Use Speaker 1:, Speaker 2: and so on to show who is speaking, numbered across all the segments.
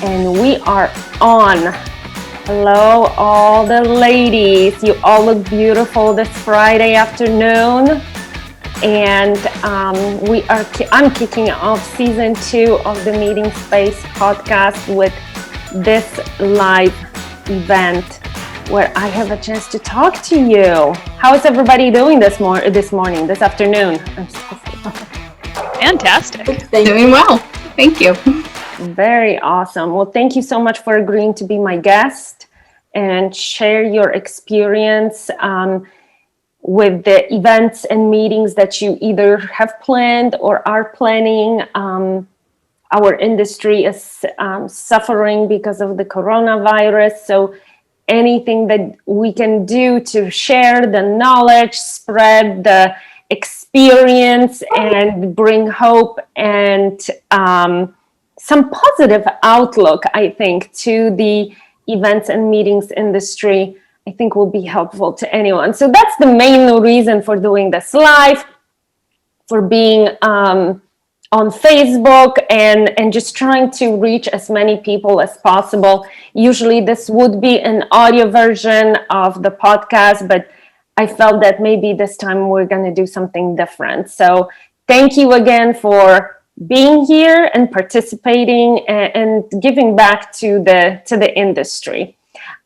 Speaker 1: and we are on. Hello, all the ladies. You all look beautiful this Friday afternoon. And I'm kicking off season 2 of the Meeting Space podcast with this live event where I have a chance to talk to you. How is everybody doing this afternoon?
Speaker 2: Fantastic. Doing well. Thank you.
Speaker 1: Very awesome. Well, thank you so much for agreeing to be my guest and share your experience with the events and meetings that you either have planned or are planning. Our industry is suffering because of the coronavirus. So anything that we can do to share the knowledge, spread the experience, and bring hope and some positive outlook, I think, to the events and meetings industry, I think will be helpful to anyone. So that's the main reason for doing this live, for being on Facebook and just trying to reach as many people as possible. Usually this would be an audio version of the podcast, but I felt that maybe this time we're going to do something different. So thank you again for being here and participating and giving back to the industry.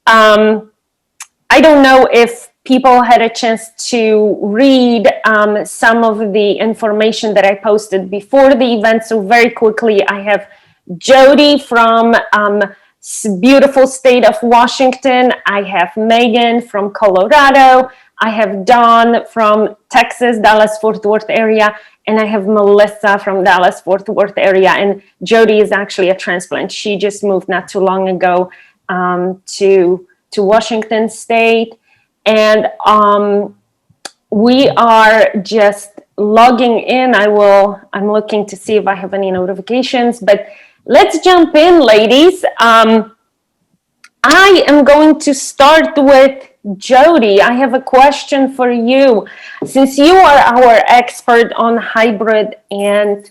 Speaker 1: I don't know if people had a chance to read some of the information that I posted before the event. So very quickly, I have Jody from beautiful state of Washington. I have Megan from Colorado. I have Dawn from Texas, Dallas-Fort Worth area. And I have Melissa from Dallas-Fort Worth area. And Jody is actually a transplant. She just moved not too long ago to Washington State. And we are just logging in. I'm looking to see if I have any notifications, but let's jump in, ladies. I am going to start with Jody. I have a question for you. Since you are our expert on hybrid and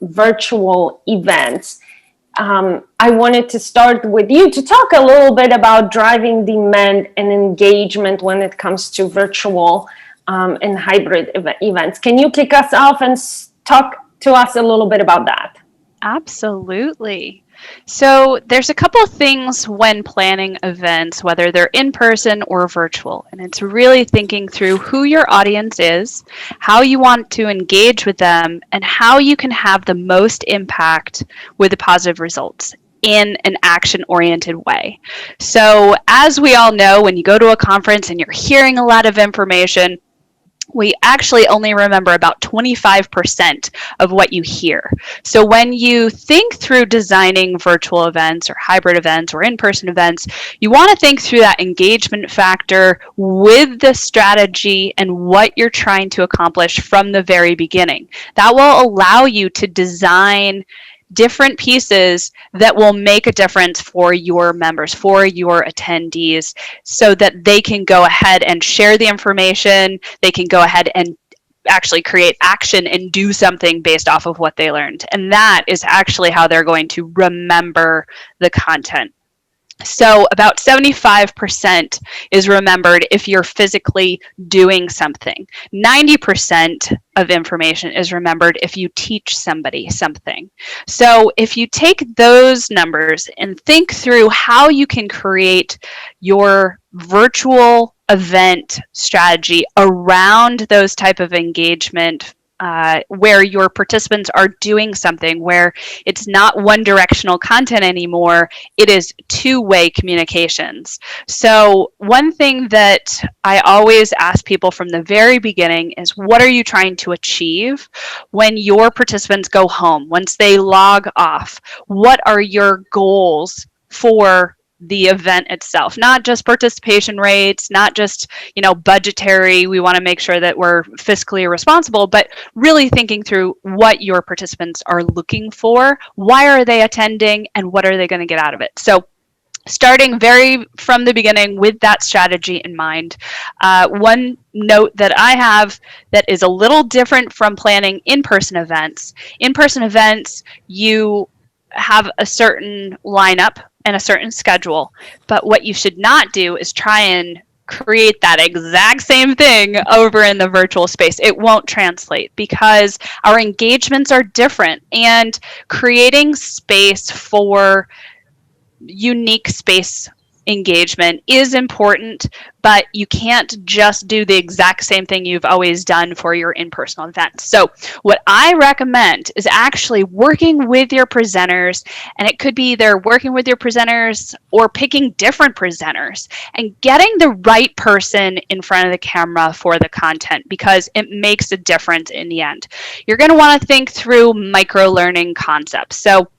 Speaker 1: virtual events, I wanted to start with you to talk a little bit about driving demand and engagement when it comes to virtual and hybrid events. Can you kick us off and talk to us a little bit about that?
Speaker 3: Absolutely. So there's a couple of things when planning events, whether they're in person or virtual, and it's really thinking through who your audience is, how you want to engage with them, and how you can have the most impact with the positive results in an action-oriented way. So as we all know, when you go to a conference and you're hearing a lot of information, we actually only remember about 25% of what you hear. So when you think through designing virtual events or hybrid events or in-person events, you want to think through that engagement factor with the strategy and what you're trying to accomplish from the very beginning. That will allow you to design different pieces that will make a difference for your members, for your attendees, so that they can go ahead and share the information, they can go ahead and actually create action and do something based off of what they learned. And that is actually how they're going to remember the content. So about 75% is remembered if you're physically doing something. 90% of information is remembered if you teach somebody something. So if you take those numbers and think through how you can create your virtual event strategy around those type of engagement where your participants are doing something, where it's not one directional content anymore, it is two-way communications. So one thing that I always ask people from the very beginning is, what are you trying to achieve when your participants go home, once they log off? What are your goals for the event itself? Not just participation rates, not just, budgetary, we want to make sure that we're fiscally responsible, but really thinking through what your participants are looking for, why are they attending, and what are they going to get out of it. So starting very from the beginning with that strategy in mind. One note that I have that is a little different from planning in-person events. In-person events, you have a certain lineup and a certain schedule. But what you should not do is try and create that exact same thing over in the virtual space. It won't translate because our engagements are different, and creating space for unique space engagement is important, but you can't just do the exact same thing you've always done for your in-person events. So what I recommend is actually working with your presenters, and it could be either working with your presenters or picking different presenters and getting the right person in front of the camera for the content, because it makes a difference in the end. You're going to want to think through micro-learning concepts. So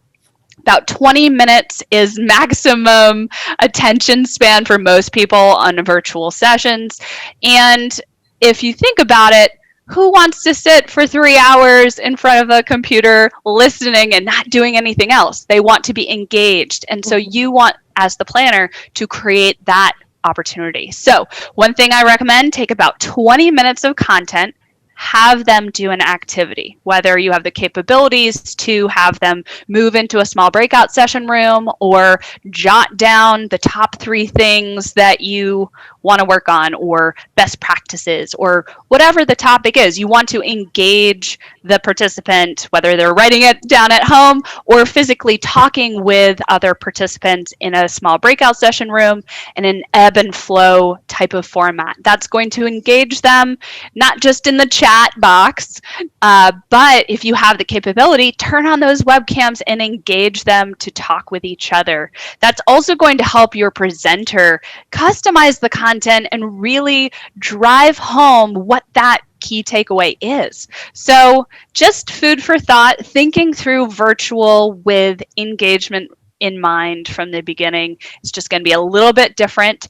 Speaker 3: about 20 minutes is maximum attention span for most people on virtual sessions. And if you think about it, who wants to sit for 3 hours in front of a computer listening and not doing anything else? They want to be engaged. And so you want, as the planner, to create that opportunity. So one thing I recommend, take about 20 minutes of content, have them do an activity, whether you have the capabilities to have them move into a small breakout session room or jot down the top 3 things that you want to work on, or best practices, or whatever the topic is. You want to engage the participant, whether they're writing it down at home or physically talking with other participants in a small breakout session room in an ebb and flow type of format. That's going to engage them, not just in the chat box, but if you have the capability, turn on those webcams and engage them to talk with each other. That's also going to help your presenter customize the content and really drive home what that key takeaway is. So just food for thought, thinking through virtual with engagement in mind from the beginning is just going to be a little bit different.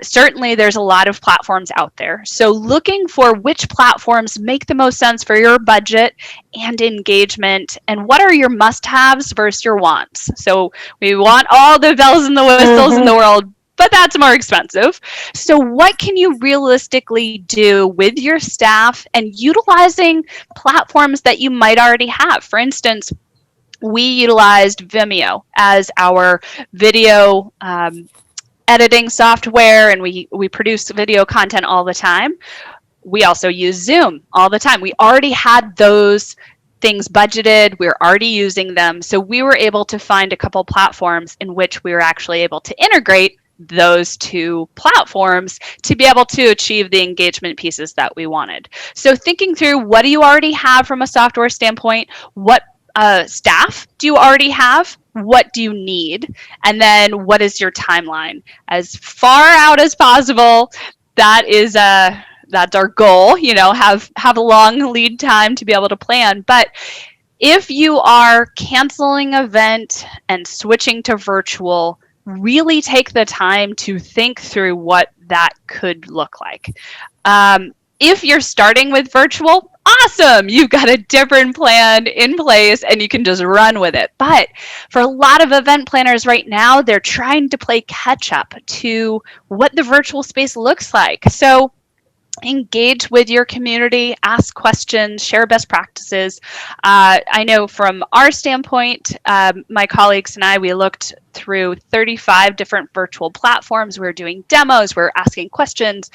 Speaker 3: Certainly there's a lot of platforms out there. So looking for which platforms make the most sense for your budget and engagement, and what are your must-haves versus your wants. So we want all the bells and the whistles in the world, but that's more expensive. So what can you realistically do with your staff and utilizing platforms that you might already have? For instance, we utilized Vimeo as our video editing software, and we produce video content all the time. We also use Zoom all the time. We already had those things budgeted. We're already using them. So we were able to find a couple platforms in which we were actually able to integrate those 2 platforms to be able to achieve the engagement pieces that we wanted. So thinking through, what do you already have from a software standpoint? What staff do you already have? What do you need? And then what is your timeline? As far out as possible, that's our goal, have a long lead time to be able to plan. But if you are canceling an event and switching to virtual, really take the time to think through what that could look like. If you're starting with virtual, awesome, you've got a different plan in place and you can just run with it. But for a lot of event planners right now, they're trying to play catch up to what the virtual space looks like. So engage with your community, ask questions, share best practices. I know from our standpoint, my colleagues and I, we looked through 35 different virtual platforms. We were doing demos, we were asking questions.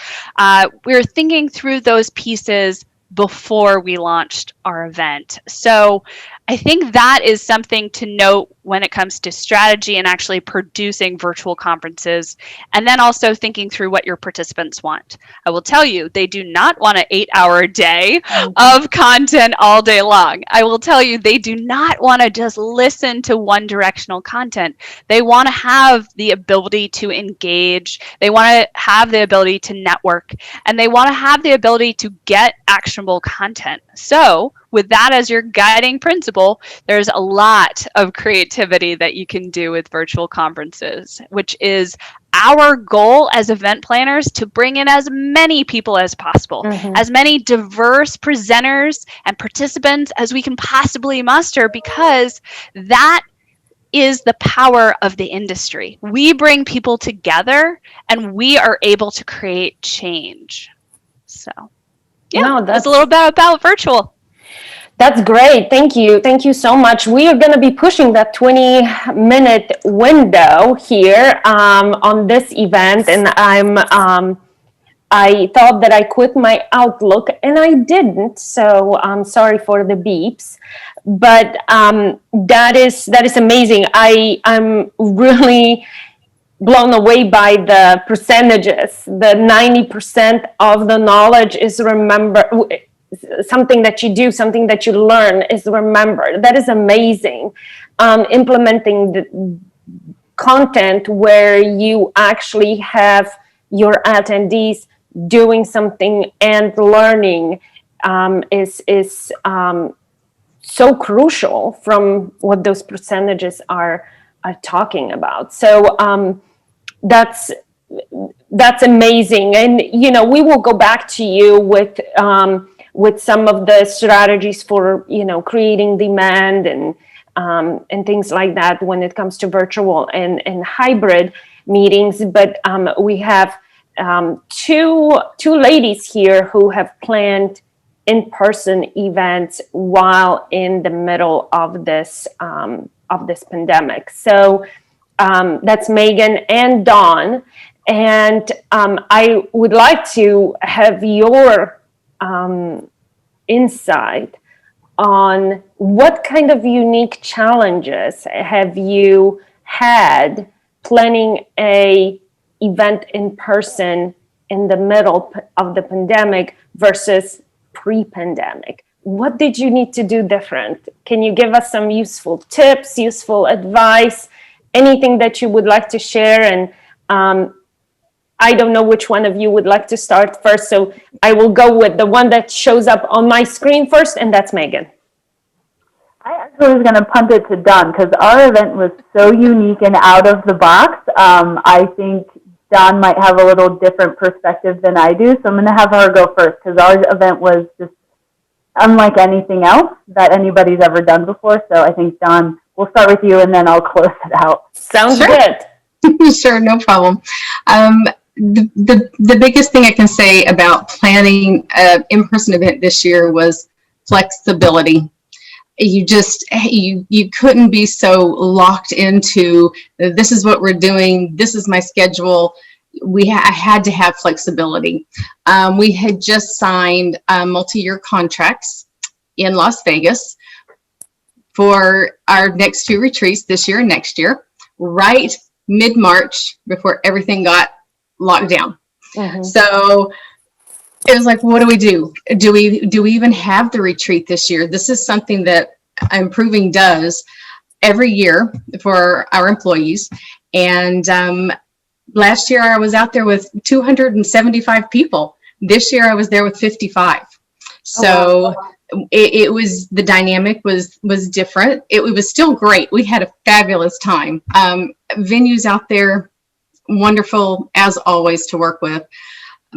Speaker 3: We were thinking through those pieces before we launched our event. So I think that is something to note when it comes to strategy and actually producing virtual conferences, and then also thinking through what your participants want. I will tell you, they do not want an 8-hour day of content all day long. I will tell you, they do not want to just listen to one directional content. They want to have the ability to engage. They want to have the ability to network, and they want to have the ability to get actionable content. So with that as your guiding principle, there's a lot of creativity that you can do with virtual conferences, which is our goal as event planners, to bring in as many people as possible, as many diverse presenters and participants as we can possibly muster, because that is the power of the industry. We bring people together and we are able to create change. So yeah, that's a little bit about virtual.
Speaker 1: That's great. Thank you. Thank you so much. We are going to be pushing that 20-minute window here on this event. And I thought that I quit my Outlook and I didn't. So I'm sorry for the beeps. But that is amazing. I'm really blown away by the percentages. The 90% of the knowledge is something that you do, something that you learn is remembered. That is amazing. Implementing the content where you actually have your attendees doing something and learning is so crucial from what those percentages are talking about. So that's amazing. And, we will go back to you with some of the strategies for, creating demand and things like that when it comes to virtual and hybrid meetings. But we have two ladies here who have planned in-person events while in the middle of this pandemic. So that's Megan and Dawn. And I would like to have your insight on what kind of unique challenges have you had planning a event in person in the middle of the pandemic versus pre-pandemic. What did you need to do different? Can you give us some useful tips, useful advice, anything that you would like to share? And I don't know which one of you would like to start first, so I will go with the one that shows up on my screen first, and that's Megan.
Speaker 4: I actually was going to punt it to Dawn because our event was so unique and out of the box. I think Dawn might have a little different perspective than I do, so I'm going to have her go first because our event was just unlike anything else that anybody's ever done before. So I think, Dawn, we'll start with you and then I'll close it out.
Speaker 1: Sounds good.
Speaker 2: Sure, no problem. The biggest thing I can say about planning an in-person event this year was flexibility. You couldn't be so locked into this is what we're doing, this is my schedule. I had to have flexibility. We had just signed multi-year contracts in Las Vegas for our next two retreats this year and next year, right mid-March before everything got locked down. Mm-hmm. So it was like, what do we do? Do we even have the retreat this year? This is something that Improving does every year for our employees. And last year I was out there with 275 people. This year I was there with 55. So oh, wow. It was, the dynamic was different. It was still great. We had a fabulous time. Venues out there, wonderful as always to work with.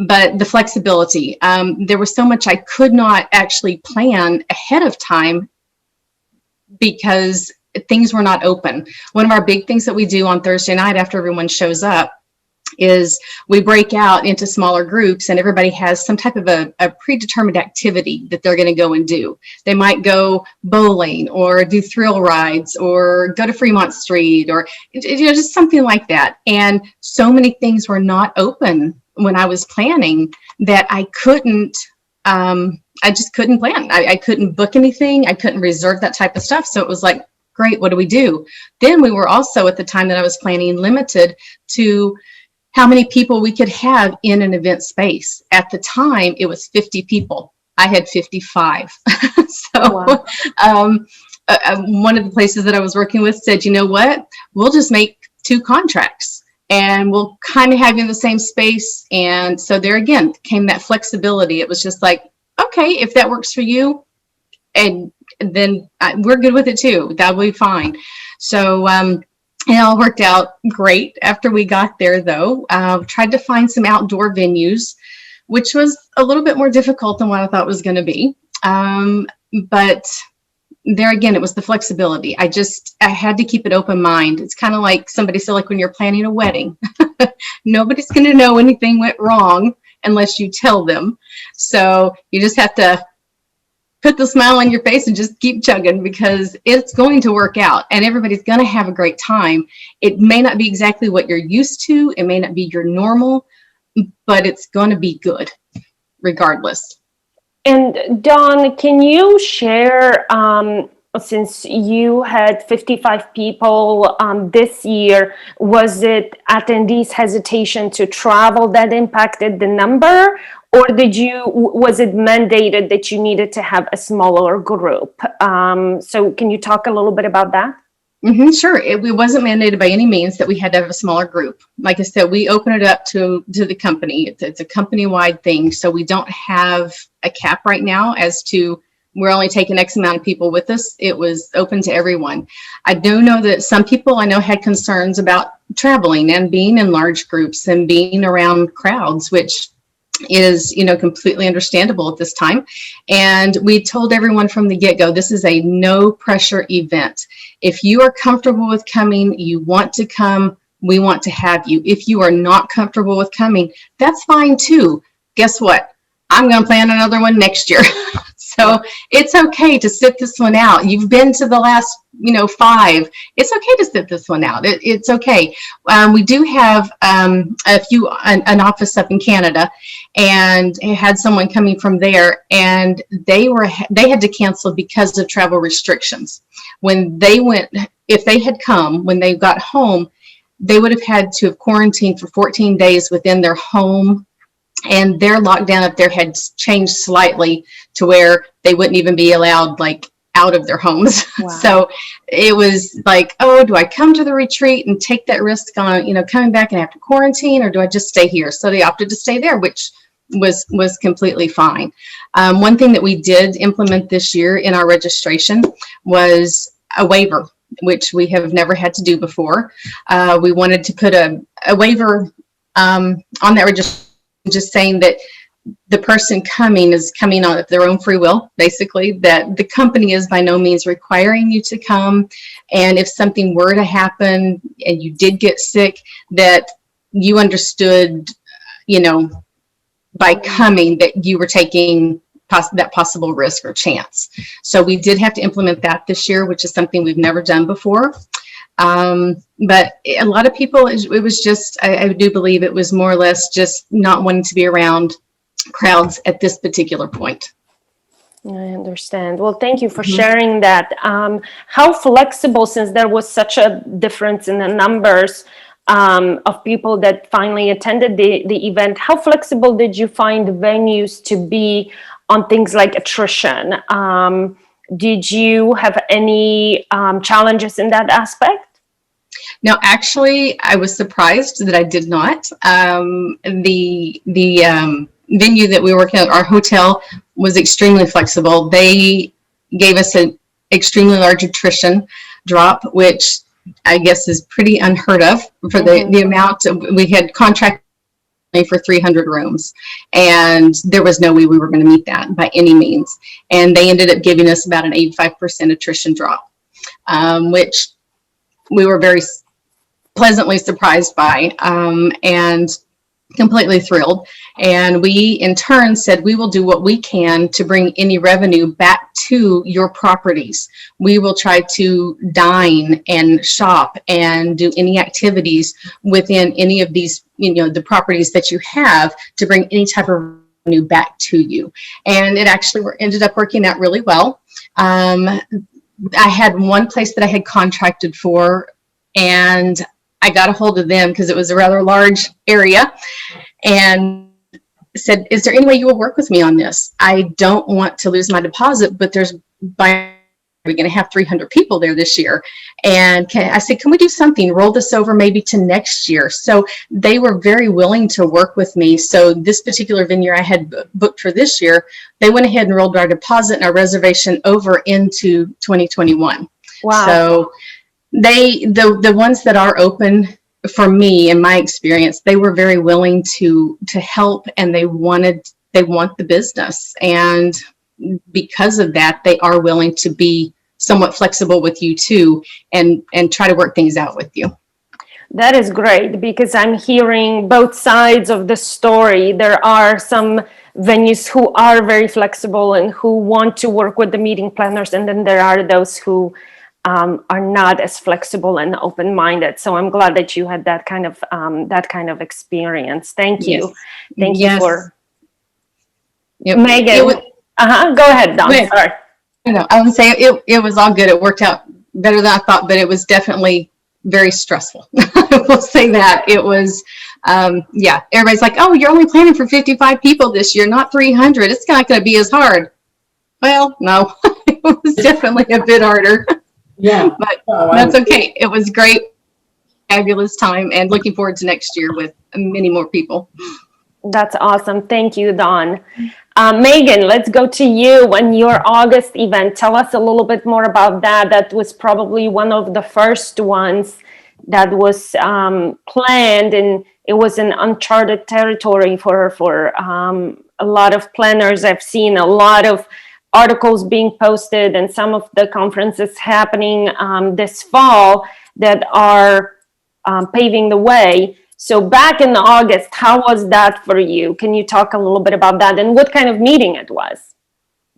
Speaker 2: But the flexibility, there was so much I could not actually plan ahead of time because things were not open. One of our big things that we do on Thursday night after everyone shows up is we break out into smaller groups and everybody has some type of a predetermined activity that they're going to go and do. They might go bowling or do thrill rides or go to Fremont Street or just something like that. And so many things were not open when I was planning that I just couldn't plan. I couldn't book anything. I couldn't reserve that type of stuff. So it was like, great, what do we do? Then we were also at the time that I was planning limited to how many people we could have in an event space. At the time, it was 50 people. I had 55. So wow. One of the places that I was working with said, you know what, we'll just make 2 contracts. And we'll kind of have you in the same space. And so there again came that flexibility. It was just like, okay, if that works for you, and then we're good with it too. That'll be fine. So it all worked out great after we got there, though. Tried to find some outdoor venues, which was a little bit more difficult than what I thought it was going to be. But there again, it was the flexibility. I had to keep an open mind. It's kind of like somebody said, like when you're planning a wedding, nobody's going to know anything went wrong unless you tell them. So you just have to put the smile on your face and just keep chugging, because it's going to work out and everybody's going to have a great time. It may not be exactly what you're used to. It may not be your normal, but it's going to be good regardless.
Speaker 1: And Dawn, can you share, since you had 55 people this year, was it attendees' hesitation to travel that impacted the number? Or was it mandated that you needed to have a smaller group? So can you talk a little bit about that?
Speaker 2: Sure. It wasn't mandated by any means that we had to have a smaller group. Like I said, we open it up to the company. It's a company-wide thing. So we don't have a cap right now as to we're only taking X amount of people with us. It was open to everyone. I do know that some people I know had concerns about traveling and being in large groups and being around crowds, which is, completely understandable at this time. And we told everyone from the get-go, this is a no pressure event. If you are comfortable with coming, you want to come, we want to have you. If you are not comfortable with coming, that's fine too. Guess what? I'm going to plan another one next year. So it's okay to sit this one out. You've been to the last, 5. It's okay to sit this one out. It's okay. We do have an office up in Canada, and it had someone coming from there, and they had to cancel because of travel restrictions. When they went, if they had come, when they got home, they would have had to have quarantined for 14 days within their home. And their lockdown up there had changed slightly to where they wouldn't even be allowed out of their homes. Wow. So it was like, oh, do I come to the retreat and take that risk on, coming back and have to quarantine, or do I just stay here? So they opted to stay there, which was completely fine. One thing that we did implement this year in our registration was a waiver, which we have never had to do before. We wanted to put a waiver on that registration, just saying that the person coming is coming on of their own free will, basically, that the company is by no means requiring you to come. And if something were to happen and you did get sick, that you understood, by coming, that you were taking that possible risk or chance. So we did have to implement that this year, which is something we've never done before. But a lot of people, it was just, I do believe it was more or less just not wanting to be around crowds at this particular point.
Speaker 1: I understand. Well, thank you for sharing that. How flexible, since there was such a difference in the numbers of people that finally attended the event, how flexible did you find venues to be on things like attrition? Did you have any challenges in that aspect?
Speaker 2: No, actually, I was surprised that I did not. The venue that we were working at, our hotel, was extremely flexible. They gave us an extremely large attrition drop, which I guess is pretty unheard of for the amount. We had contracted for 300 rooms, and there was no way we were going to meet that by any means. And they ended up giving us about an 85% attrition drop, which we were very pleasantly surprised by, and completely thrilled. And we in turn said, we will do what we can to bring any revenue back to your properties. We will try to dine and shop and do any activities within any of these, the properties that you have, to bring any type of revenue back to you. And it actually ended up working out really well. I had one place that I had contracted for, and I got a hold of them because it was a rather large area, and said, is there any way you will work with me on this? I don't want to lose my deposit, but we're going to have 300 people there this year. And I said, can we do something, roll this over maybe to next year? So they were very willing to work with me. So this particular venue I had booked for this year, they went ahead and rolled our deposit and our reservation over into 2021. Wow. So the ones that are open, for me, in my experience, they were very willing to help, and they want the business. And because of that, they are willing to be somewhat flexible with you too, and try to work things out with you.
Speaker 1: That is great, because I'm hearing both sides of the story. There are some venues who are very flexible and who want to work with the meeting planners, and then there are those who are not as flexible and open-minded. So I'm glad that you had that kind of experience. Thank you. Thank you for Megan. Go ahead, Dawn. Sorry.
Speaker 2: I would say it was all good. It worked out better than I thought, but it was definitely very stressful. I will say that. It was, everybody's like, oh, you're only planning for 55 people this year, not 300. It's not going to be as hard. Well, no, it was definitely a bit harder.
Speaker 5: Yeah.
Speaker 2: But that's okay. It was great, fabulous time, and looking forward to next year with many more people.
Speaker 1: That's awesome. Thank you, Dawn. Megan, let's go to you and your August event. Tell us a little bit more about that. That was probably one of the first ones that was planned, and it was an uncharted territory for a lot of planners. I've seen a lot of articles being posted and some of the conferences happening this fall that are paving the way. So back in August, how was that for you? Can you talk a little bit about that and what kind of meeting it was?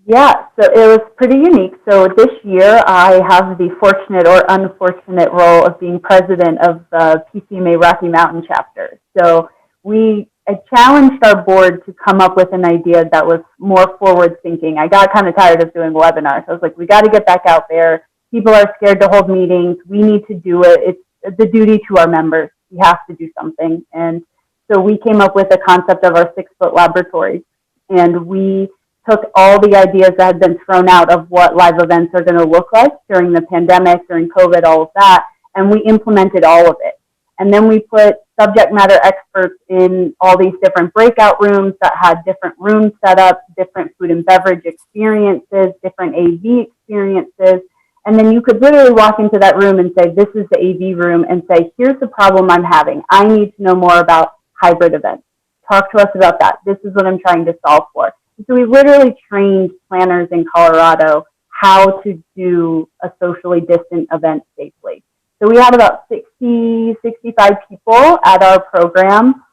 Speaker 4: Yeah, so it was pretty unique. So this year I have the fortunate or unfortunate role of being president of the PCMA Rocky Mountain chapter. So I challenged our board to come up with an idea that was more forward thinking. I got kind of tired of doing webinars. I was like, we got to get back out there. People are scared to hold meetings. We need to do it. It's the duty to our members. We have to do something. And so we came up with a concept of our 6-foot laboratory. And we took all the ideas that had been thrown out of what live events are going to look like during the pandemic, during COVID, all of that, and we implemented all of it. And then we put subject matter experts in all these different breakout rooms that had different room setups, different food and beverage experiences, different AV experiences. And then you could literally walk into that room and say, this is the AV room, and say, here's the problem I'm having. I need to know more about hybrid events. Talk to us about that. This is what I'm trying to solve for. And so we literally trained planners in Colorado how to do a socially distant event safely. So we had about 60, 65 people at our program,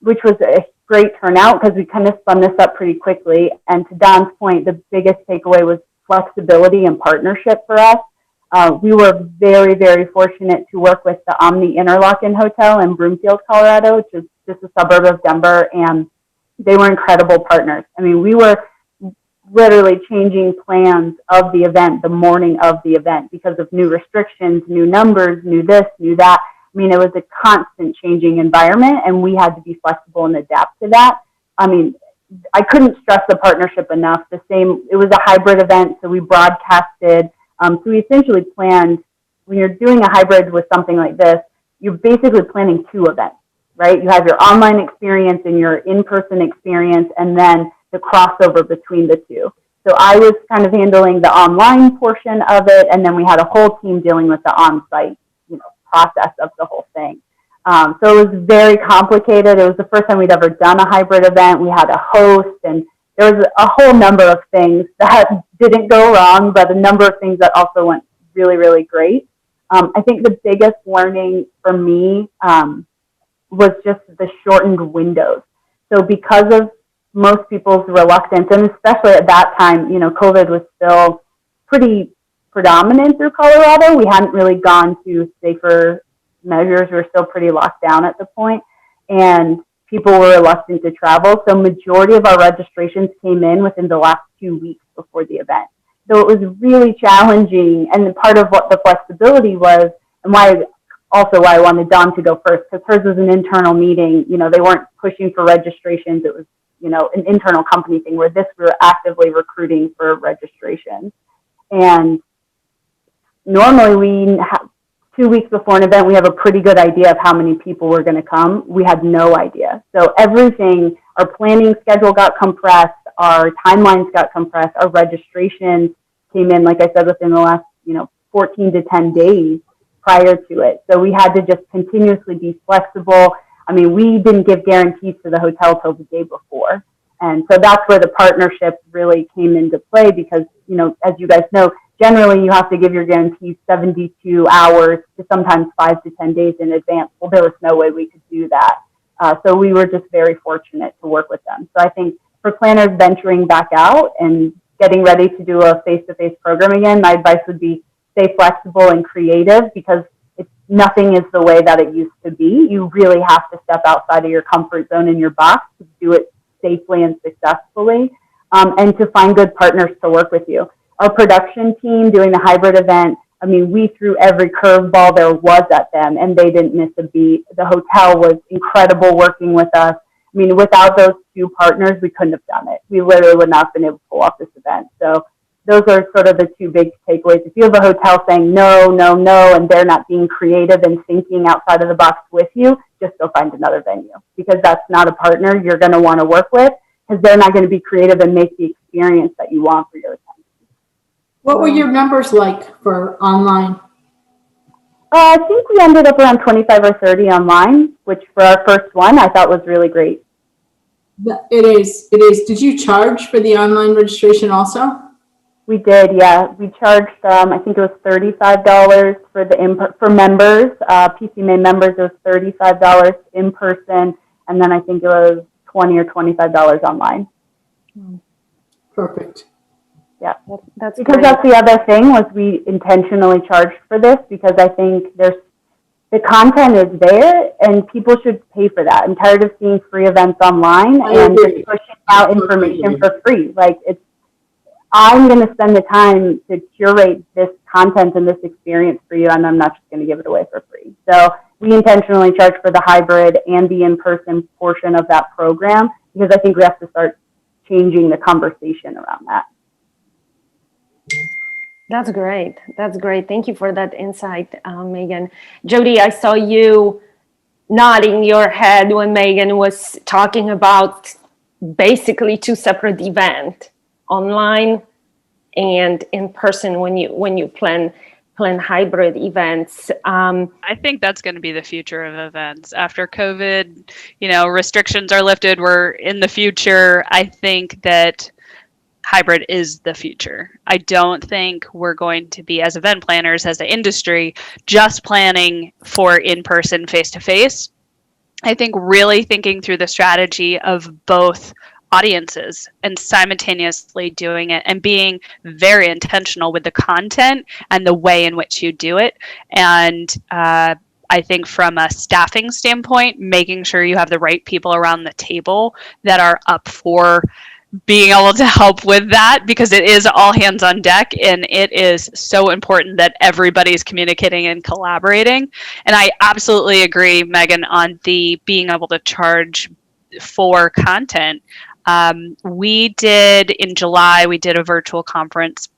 Speaker 4: which was a great turnout because we kind of spun this up pretty quickly. And to Don's point, the biggest takeaway was flexibility and partnership for us. We were very, very fortunate to work with the Omni Interlaken Hotel in Broomfield, Colorado, which is just a suburb of Denver, and they were incredible partners. I mean, we were literally changing plans of the event the morning of the event because of new restrictions, new numbers, new this, new that. I mean, it was a constant changing environment, and we had to be flexible and adapt to that. I mean, I couldn't stress the partnership enough. It was a hybrid event, so we broadcasted. So we essentially planned, when you're doing a hybrid with something like this, you're basically planning 2 events, right? You have your online experience and your in-person experience, and then the crossover between the 2. So I was kind of handling the online portion of it, and then we had a whole team dealing with the on-site, process of the whole thing. So it was very complicated. It was the first time we'd ever done a hybrid event. We had a host, and there was a whole number of things that didn't go wrong, but a number of things that also went really, really great. I think the biggest learning for me was just the shortened windows. So because of most people's reluctance, and especially at that time, COVID was still pretty predominant through Colorado. We hadn't really gone to safer measures. We were still pretty locked down at the point, and people were reluctant to travel. So majority of our registrations came in within the last 2 weeks before the event. So it was really challenging, and part of what the flexibility was, and why I wanted Dawn to go first, because hers was an internal meeting. They weren't pushing for registrations. It was an internal company thing, where we were actively recruiting for registrations. And normally 2 weeks before an event, we have a pretty good idea of how many people were going to come. We had no idea. So everything, our planning schedule got compressed, our timelines got compressed, our registrations came in, like I said, within the last, 14 to 10 days prior to it. So we had to just continuously be flexible. I mean, we didn't give guarantees to the hotel till the day before. And so that's where the partnership really came into play because, as you guys know, generally you have to give your guarantees 72 hours to sometimes 5 to 10 days in advance. Well, there was no way we could do that. So we were just very fortunate to work with them. So I think for planners venturing back out and getting ready to do a face-to-face program again, my advice would be stay flexible and creative, because nothing is the way that it used to be. You really have to step outside of your comfort zone in your box to do it safely and successfully, and to find good partners to work with you. Our production team doing the hybrid event, I mean, we threw every curveball there was at them, and they didn't miss a beat. The hotel was incredible working with us. I mean, without those two partners, we couldn't have done it. We literally would not have been able to pull off this event. So those are sort of the two big takeaways. If you have a hotel saying no, no, no, and they're not being creative and thinking outside of the box with you, just go find another venue, because that's not a partner you're going to want to work with, because they're not going to be creative and make the experience that you want for your attendees.
Speaker 5: What were your numbers like for online?
Speaker 4: I think we ended up around 25 or 30 online, which for our first one, I thought was really great.
Speaker 5: It is. Did you charge for the online registration also?
Speaker 4: We did, yeah. We charged, I think it was $35 for the for members, PCMA members. It was $35 in person, and then I think it was $20 or $25 online.
Speaker 5: Perfect.
Speaker 4: Yeah,
Speaker 1: That's
Speaker 4: because
Speaker 1: great.
Speaker 4: that's the other thing, was we intentionally charged for this, because I think the content is there and people should pay for that. I'm tired of seeing free events online and just pushing out information for free. Like, I'm going to spend the time to curate this content and this experience for you, and I'm not just going to give it away for free. So we intentionally charge for the hybrid and the in-person portion of that program, because I think we have to start changing the conversation around that.
Speaker 1: That's great. That's great. Thank you for that insight, Megan. Jody, I saw you nodding your head when Megan was talking about basically two separate events, online and in person, when you plan hybrid events.
Speaker 3: I think that's going to be the future of events after COVID. Restrictions are lifted. We're in the future. I think that hybrid is the future. I don't think we're going to be, as event planners, as an industry, just planning for in-person, face-to-face. I think really thinking through the strategy of both audiences and simultaneously doing it, and being very intentional with the content and the way in which you do it. And I think from a staffing standpoint, making sure you have the right people around the table that are up for being able to help with that, because it is all hands on deck, and it is so important that everybody's communicating and collaborating. And I absolutely agree, Megan, on the being able to charge for content. In July, we did a virtual conference.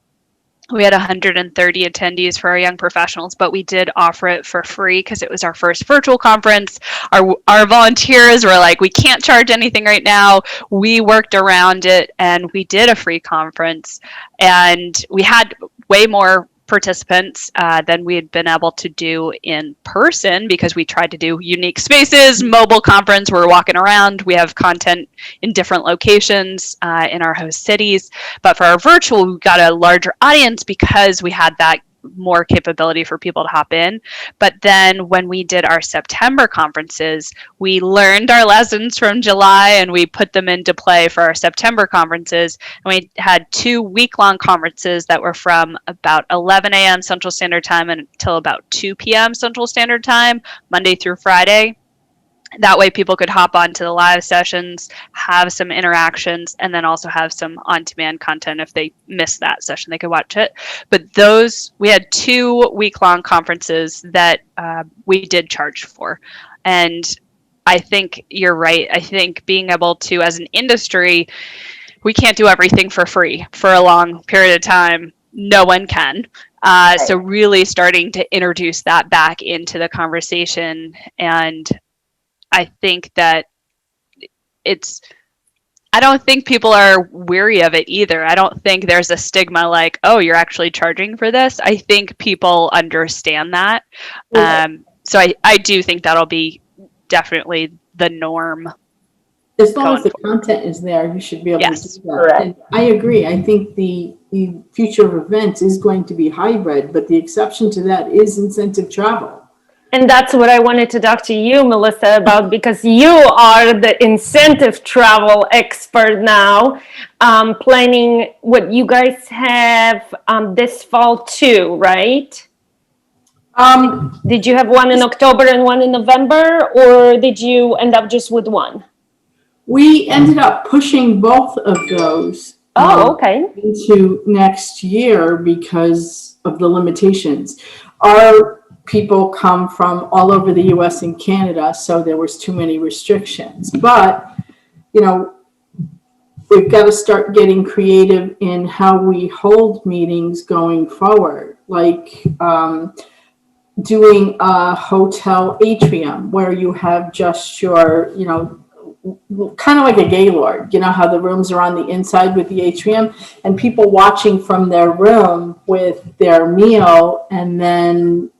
Speaker 3: We had 130 attendees for our young professionals, but we did offer it for free because it was our first virtual conference. Our volunteers were like, we can't charge anything right now. We worked around it and we did a free conference, and we had way more participants than we had been able to do in person, because we tried to do unique spaces, mobile conference, we're walking around, we have content in different locations in our host cities. But for our virtual, we got a larger audience because we had that more capability for people to hop in. But then when we did our September conferences, we learned our lessons from July and we put them into play for our September conferences. And we had 2 week-long conferences that were from about 11 a.m. Central Standard Time until about 2 p.m. Central Standard Time, Monday through Friday. That way people could hop onto the live sessions, have some interactions, and then also have some on-demand content. If they missed that session, they could watch it. But we had 2 week-long conferences that we did charge for. And I think you're right. I think being able to, as an industry, we can't do everything for free for a long period of time. No one can. So really starting to introduce that back into the conversation. And I think that I don't think people are weary of it either. I don't think there's a stigma like, oh, you're actually charging for this. I think people understand that. So I do think that'll be definitely the norm.
Speaker 5: As long as the content is there, you should be able to do that.
Speaker 4: Correct.
Speaker 5: And I agree. I think the future of events is going to be hybrid, but the exception to that is incentive travel.
Speaker 1: And that's what I wanted to talk to you, Melissa, about, because you are the incentive travel expert now, planning what you guys have this fall too, right? Did you have one in October and one in November, or did you end up just with one?
Speaker 5: We ended up pushing both of those
Speaker 1: Okay.
Speaker 5: into next year because of the limitations. Our people come from all over the US and Canada, so there was too many restrictions. But, you know, we've got to start getting creative in how we hold meetings going forward, like doing a hotel atrium where you have just your, you know, kind of like a Gaylord, you know, how the rooms are on the inside with the atrium, and people watching from their room with their meal, and then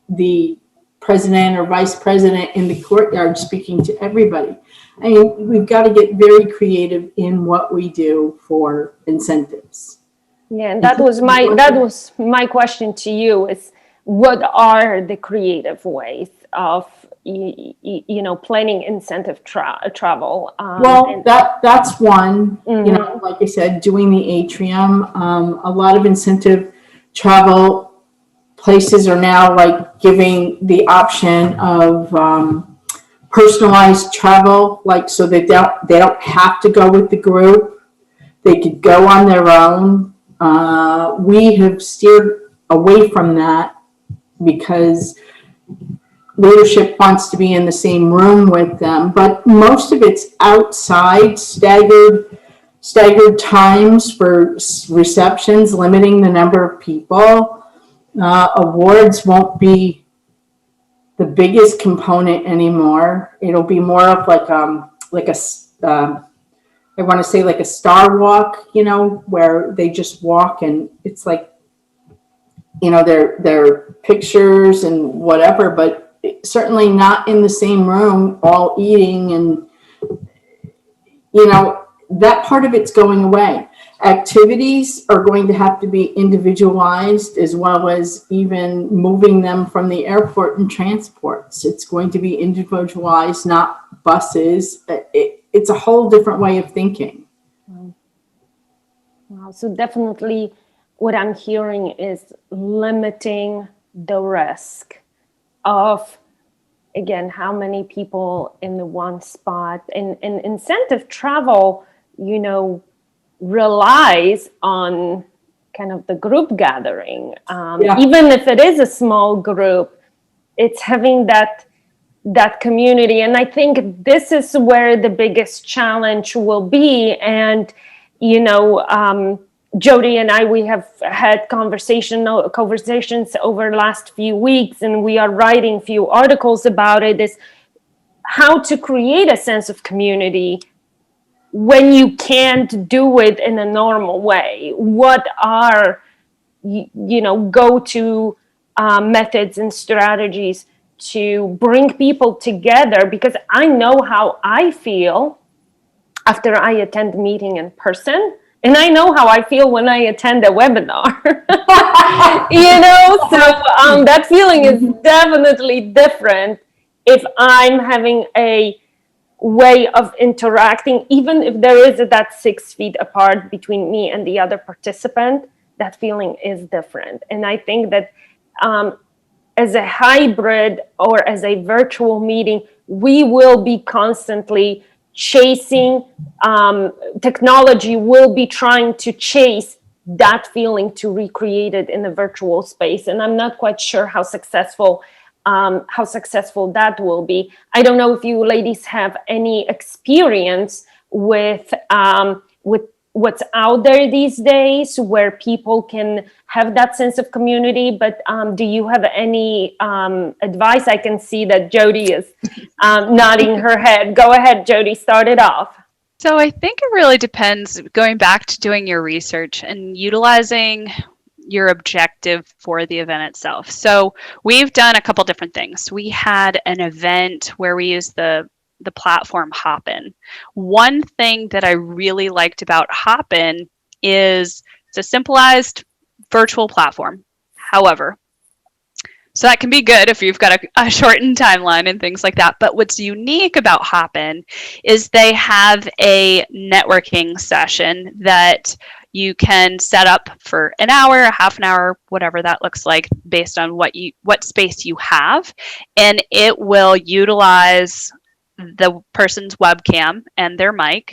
Speaker 5: the president or vice president in the courtyard speaking to everybody. I mean, we've got to get very creative in what we do for incentives.
Speaker 1: Yeah, and that was my question to you, is what are the creative ways of you know, planning incentive travel?
Speaker 5: That's one. You know, like I said, doing the atrium. A lot of incentive travel places are now like giving the option of personalized travel, like so they don't have to go with the group. They could go on their own. We have steered away from that because leadership wants to be in the same room with them, but most of it's outside, staggered times for receptions, limiting the number of people. Awards won't be the biggest component anymore. It'll be more of like a I want to say like a star walk, you know, where they just walk and it's like, you know, their pictures and whatever, but certainly not in the same room, all eating, and, you know, that part of it's going away. Activities are going to have to be individualized, as well as even moving them from the airport and transports. It's going to be individualized, not buses. It's a whole different way of thinking.
Speaker 1: Wow. So definitely what I'm hearing is limiting the risk of, again, how many people in the one spot. And incentive travel, you know, relies on kind of the group gathering. Even if it is a small group, it's having that community. And I think this is where the biggest challenge will be. And, you know, Jody and I, we have had conversations over the last few weeks, and we are writing a few articles about it, is how to create a sense of community when you can't do it in a normal way. What are, you know, go-to methods and strategies to bring people together? Because I know how I feel after I attend a meeting in person, and I know how I feel when I attend a webinar. You know, so that feeling is definitely different if I'm having a way of interacting, even if there is that 6 feet apart between me and the other participant. That feeling is different. And I think that as a hybrid or as a virtual meeting, we will be constantly chasing, technology will be trying to chase that feeling to recreate it in the virtual space. And I'm not quite sure how successful that will be. I don't know if you ladies have any experience with what's out there these days where people can have that sense of community, but do you have any advice? I can see that Jody is nodding her head. Go ahead, Jody, start it off.
Speaker 3: So I think it really depends, going back to doing your research and utilizing your objective for the event itself. So we've done a couple different things. We had an event where we used the platform Hopin. One thing that I really liked about Hopin is it's a simplified virtual platform. However, So that can be good if you've got a shortened timeline and things like that. But what's unique about Hopin is they have a networking session that you can set up for an hour, a half an hour, whatever that looks like, based on what space you have. And it will utilize the person's webcam and their mic.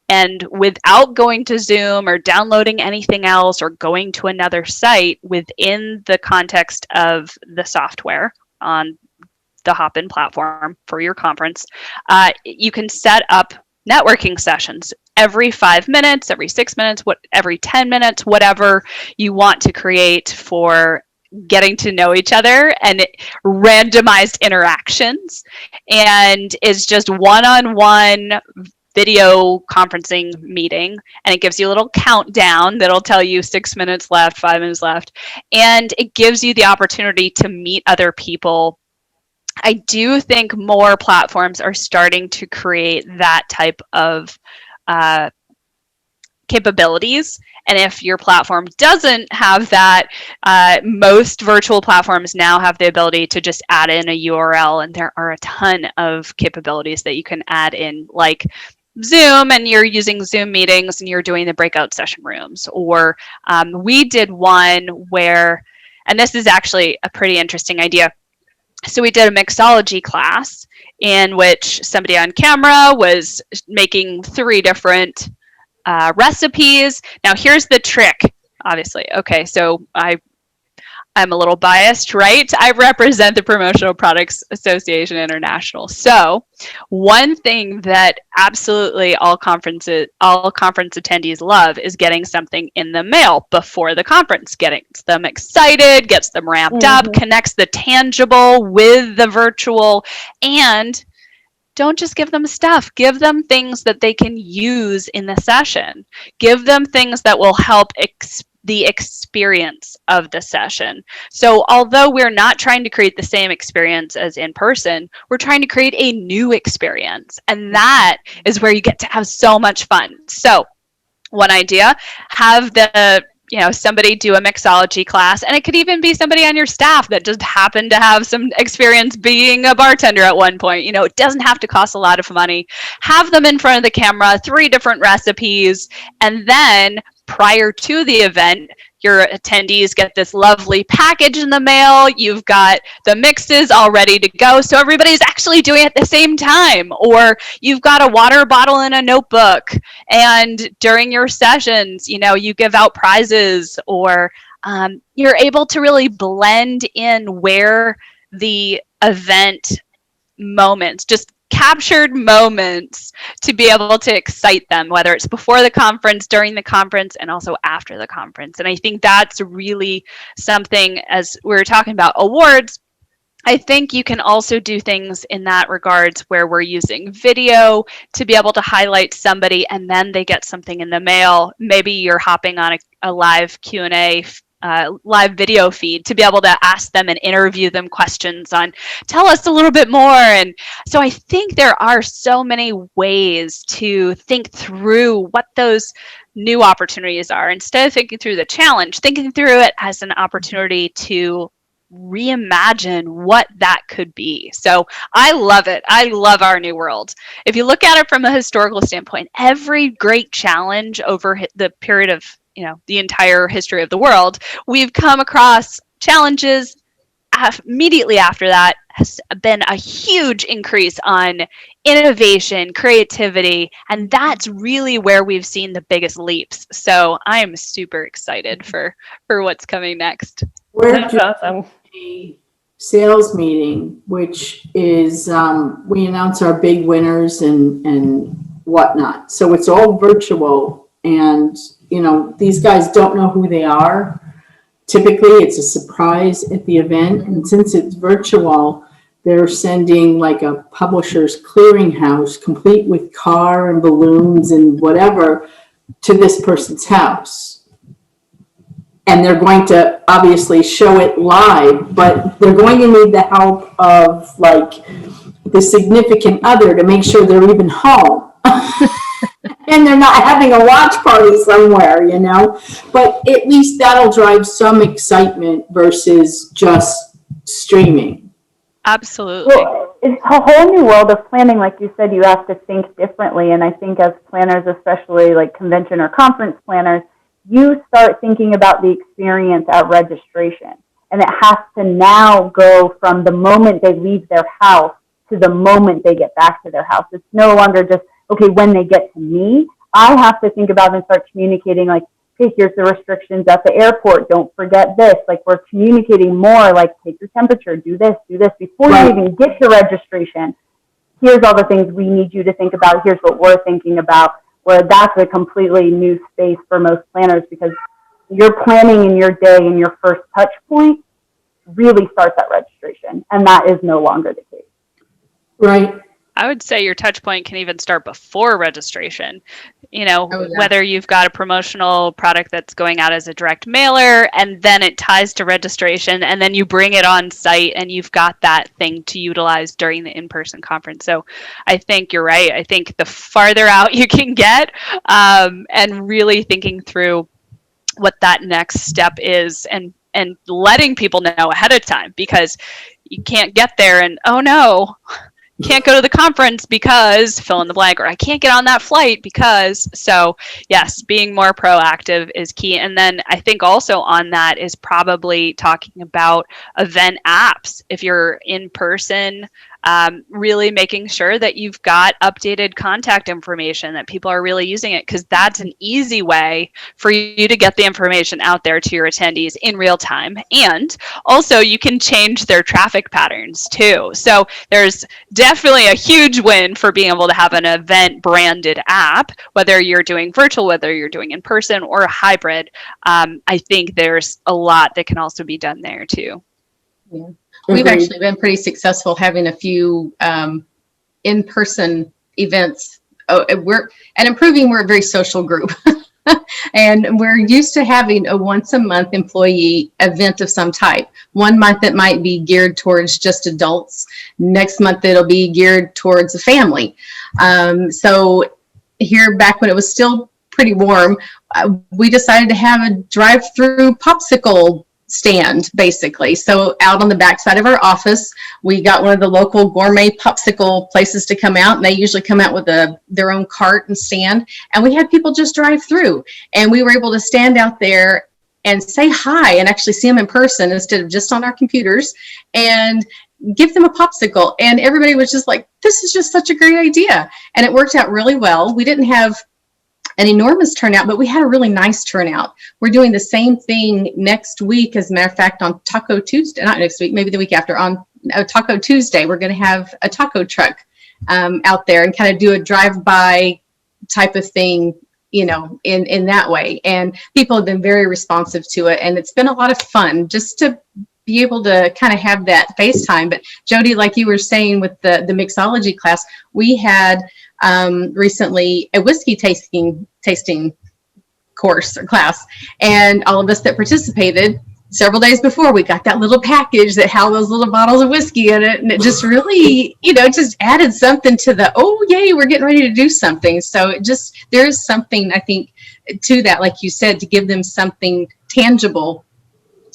Speaker 3: And without going to Zoom or downloading anything else or going to another site within the context of the software on the Hopin platform for your conference, you can set up networking sessions every 5 minutes, every 6 minutes, every 10 minutes, whatever you want to create for getting to know each other, and randomized interactions, and it's just one-on-one video conferencing meeting, and it gives you a little countdown that'll tell you 6 minutes left, 5 minutes left, and it gives you the opportunity to meet other people. I do think more platforms are starting to create that type of capabilities. And if your platform doesn't have that, most virtual platforms now have the ability to just add in a URL, and there are a ton of capabilities that you can add in, like Zoom, and you're using Zoom meetings and you're doing the breakout session rooms. Or we did one where, and this is actually a pretty interesting idea. So we did a mixology class in which somebody on camera was making 3 different recipes. Now here's the trick, obviously. Okay, so I'm a little biased, right? I represent the Promotional Products Association International. So one thing that absolutely all conference attendees love is getting something in the mail before the conference, getting them excited, gets them ramped up, connects the tangible with the virtual, and don't just give them stuff. Give them things that they can use in the session. Give them things that will help the experience of the session. So although we're not trying to create the same experience as in person, we're trying to create a new experience. And that is where you get to have so much fun. So one idea, have somebody do a mixology class, and it could even be somebody on your staff that just happened to have some experience being a bartender at one point. It doesn't have to cost a lot of money. Have them in front of the camera, 3 different recipes, and then prior to the event, your attendees get this lovely package in the mail. You've got the mixes all ready to go, so everybody's actually doing it at the same time. Or you've got a water bottle and a notebook, and during your sessions, you give out prizes, or you're able to really blend in where the event moments, just captured moments, to be able to excite them, whether it's before the conference, during the conference, and also after the conference. And I think that's really something, as we were talking about awards, I think you can also do things in that regards where we're using video to be able to highlight somebody, and then they get something in the mail. Maybe you're hopping on a live Q&A live video feed to be able to ask them and interview them questions on, tell us a little bit more. And so I think there are so many ways to think through what those new opportunities are. Instead of thinking through the challenge, thinking through it as an opportunity to reimagine what that could be. So I love it. I love our new world. If you look at it from a historical standpoint, every great challenge over the period of the entire history of the world, we've come across challenges. Immediately after that has been a huge increase on innovation, creativity, and that's really where we've seen the biggest leaps. So I am super excited for what's coming next.
Speaker 5: We're
Speaker 1: That's awesome.
Speaker 5: a sales meeting, which is we announce our big winners and whatnot. So it's all virtual, and these guys don't know who they are. Typically, it's a surprise at the event, and since it's virtual, they're sending like a publisher's clearinghouse, complete with car and balloons and whatever, to this person's house. And they're going to obviously show it live, but they're going to need the help of like the significant other to make sure they're even home. And they're not having a watch party somewhere, But at least that'll drive some excitement versus just streaming.
Speaker 3: Absolutely.
Speaker 4: Well, it's a whole new world of planning. Like you said, you have to think differently. And I think as planners, especially like convention or conference planners, you start thinking about the experience at registration. And it has to now go from the moment they leave their house to the moment they get back to their house. It's no longer just, okay, when they get to me, I have to think about and start communicating like, okay, here's the restrictions at the airport. Don't forget this. Like we're communicating more, like take your temperature, do this before you even get to registration. Here's all the things we need you to think about. Here's what we're thinking about. Where that's a completely new space for most planners because your planning in your day and your first touch point really starts at registration. And that is no longer the case.
Speaker 5: Right.
Speaker 3: I would say your touch point can even start before registration. You know,
Speaker 2: Oh, yeah.
Speaker 3: whether you've got a promotional product that's going out as a direct mailer and then it ties to registration and then you bring it on site and you've got that thing to utilize during the in-person conference. So I think you're right. I think the farther out you can get and really thinking through what that next step is and letting people know ahead of time because you can't get there and, oh no, can't go to the conference because fill in the blank, or I can't get on that flight because. So yes, being more proactive is key. And then I think also on that is probably talking about event apps. If you're in person, really making sure that you've got updated contact information, that people are really using it, because that's an easy way for you to get the information out there to your attendees in real time. And also you can change their traffic patterns too. So there's definitely a huge win for being able to have an event branded app, whether you're doing virtual, whether you're doing in person or a hybrid. I think there's a lot that can also be done there too.
Speaker 2: Yeah. We've actually been pretty successful having a few in-person events. We're improving. We're a very social group. And we're used to having a once a month employee event of some type. 1 month it might be geared towards just adults. Next month it'll be geared towards a family. So here back when it was still pretty warm, we decided to have a drive-through popsicle stand basically. So out on the backside of our office, we got one of the local gourmet popsicle places to come out, and they usually come out with their own cart and stand, and we had people just drive through, and we were able to stand out there and say hi and actually see them in person instead of just on our computers and give them a popsicle. And everybody was just like, this is just such a great idea. And it worked out really well. We didn't have an enormous turnout, but we had a really nice turnout. We're doing the same thing next week. As a matter of fact, on Taco Tuesday, not next week, maybe the week after, on Taco Tuesday, we're going to have a taco truck out there and kind of do a drive-by type of thing, you know, in that way. And people have been very responsive to it. And it's been a lot of fun just to be able to kind of have that FaceTime. But Jody, like you were saying with the mixology class, we had recently a whiskey tasting course or class, and all of us that participated, several days before, we got that little package that had those little bottles of whiskey in it, and it just really, you know, just added something to the, oh yay, we're getting ready to do something. So it just, there is something, I think, to that, like you said, to give them something tangible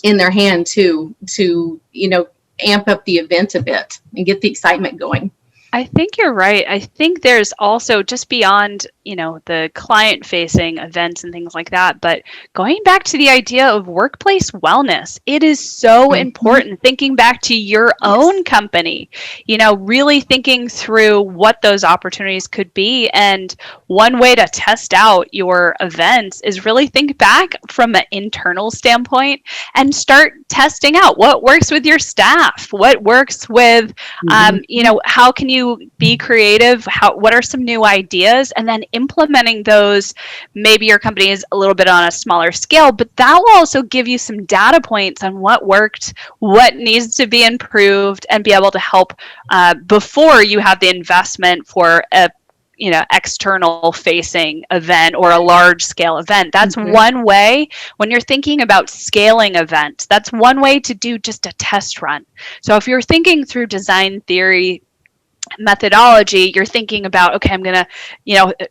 Speaker 2: in their hand to you know, amp up the event a bit and get the excitement going.
Speaker 3: I think you're right. I think there's also, just beyond, you know, the client facing events and things like that, but going back to the idea of workplace wellness, it is so important, thinking back to your own company, you know, really thinking through what those opportunities could be. And one way to test out your events is really think back from an internal standpoint and start testing out what works with your staff, what works with, you know, how can you be creative? What are some new ideas? And then implementing those. Maybe your company is a little bit on a smaller scale, but that will also give you some data points on what worked, what needs to be improved, and be able to help before you have the investment for a, you know, external facing event or a large scale event. That's one way when you're thinking about scaling events. That's one way to do just a test run. So if you're thinking through design theory methodology, you're thinking about, okay, I'm going to,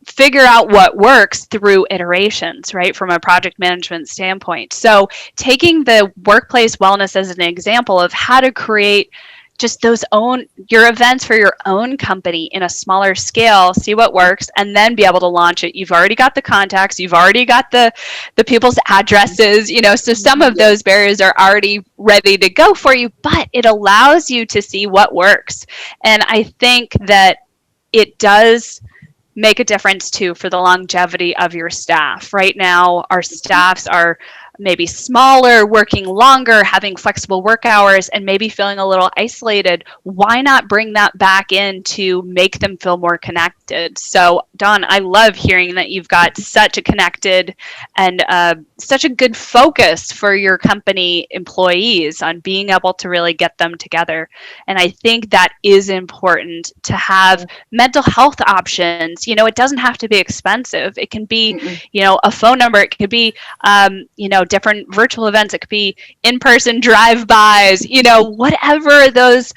Speaker 3: figure out what works through iterations, right? From a project management standpoint. So taking the workplace wellness as an example of how to create just your events for your own company in a smaller scale, see what works, and then be able to launch it. You've already got the contacts, you've already got the people's addresses, so some of those barriers are already ready to go for you, but it allows you to see what works. And I think that it does make a difference too for the longevity of your staff. Right now, our staffs are maybe smaller, working longer, having flexible work hours, and maybe feeling a little isolated. Why not bring that back in to make them feel more connected? So, Dawn, I love hearing that you've got such a connected and such a good focus for your company employees on being able to really get them together. And I think that is important to have mental health options. It doesn't have to be expensive. It can be, a phone number. It could be, different virtual events. It could be in-person drive-bys, whatever those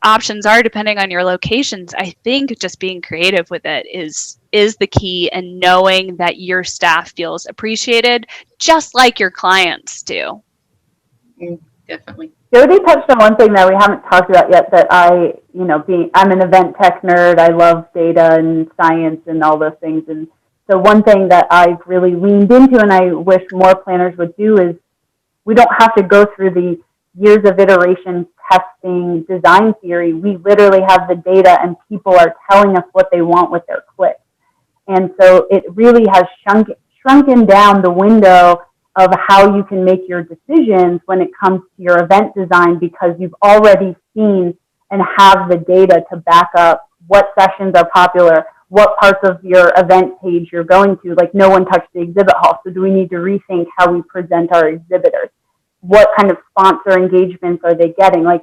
Speaker 3: options are, depending on your locations. I think just being creative with it is the key, and knowing that your staff feels appreciated just like your clients do.
Speaker 2: Definitely.
Speaker 4: Jody touched on one thing that we haven't talked about yet that I'm an event tech nerd. I love data and science and all those things. And so one thing that I've really leaned into, and I wish more planners would do, is we don't have to go through the years of iteration, testing, design theory. We literally have the data, and people are telling us what they want with their clicks. And so it really has shrunken down the window of how you can make your decisions when it comes to your event design, because you've already seen and have the data to back up what sessions are popular, what parts of your event page you're going to. Like, no one touched the exhibit hall, so do we need to rethink how we present our exhibitors? What kind of sponsor engagements are they getting? Like,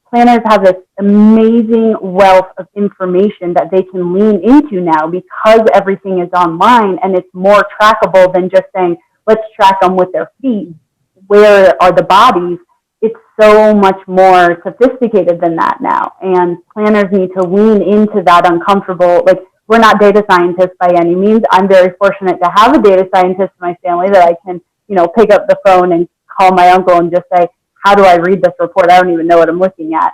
Speaker 4: planners have this amazing wealth of information that they can lean into now, because everything is online and it's more trackable than just saying, let's track them with their feet. Where are the bodies? It's so much more sophisticated than that now. And planners need to lean into that uncomfortable. Like, we're not data scientists by any means. I'm very fortunate to have a data scientist in my family that I can, pick up the phone and call my uncle and just say, how do I read this report? I don't even know what I'm looking at.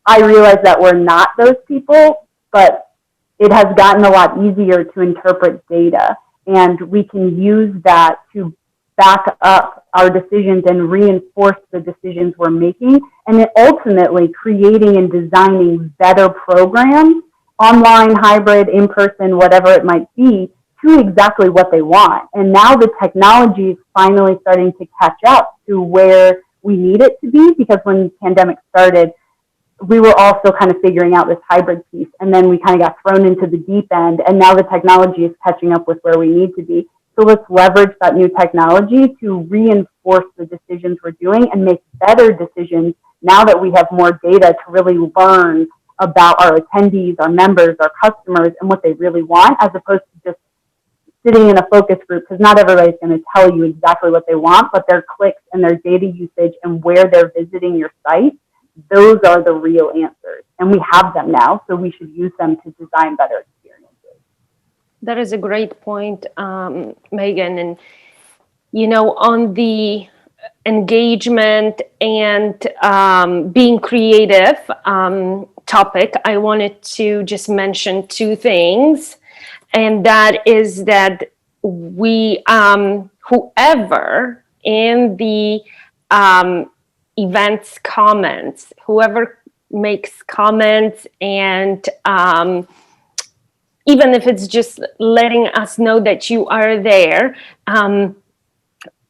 Speaker 4: I realize that we're not those people, but it has gotten a lot easier to interpret data. And we can use that to back up our decisions and reinforce the decisions we're making, and then ultimately creating and designing better programs, online, hybrid, in-person, whatever it might be, to exactly what they want. And now the technology is finally starting to catch up to where we need it to be, because when the pandemic started, we were also kind of figuring out this hybrid piece, and then we kind of got thrown into the deep end, and now the technology is catching up with where we need to be. So let's leverage that new technology to reinforce the decisions we're doing and make better decisions now that we have more data to really learn about our attendees, our members, our customers, and what they really want, as opposed to just sitting in a focus group, because not everybody's going to tell you exactly what they want, but their clicks and their data usage and where they're visiting your site, those are the real answers. And we have them now, so we should use them to design better experiences.
Speaker 1: That is a great point, Megan. And, on the engagement and being creative topic, I wanted to just mention two things. And that is that we, whoever in the events comments, whoever makes comments, and even if it's just letting us know that you are there.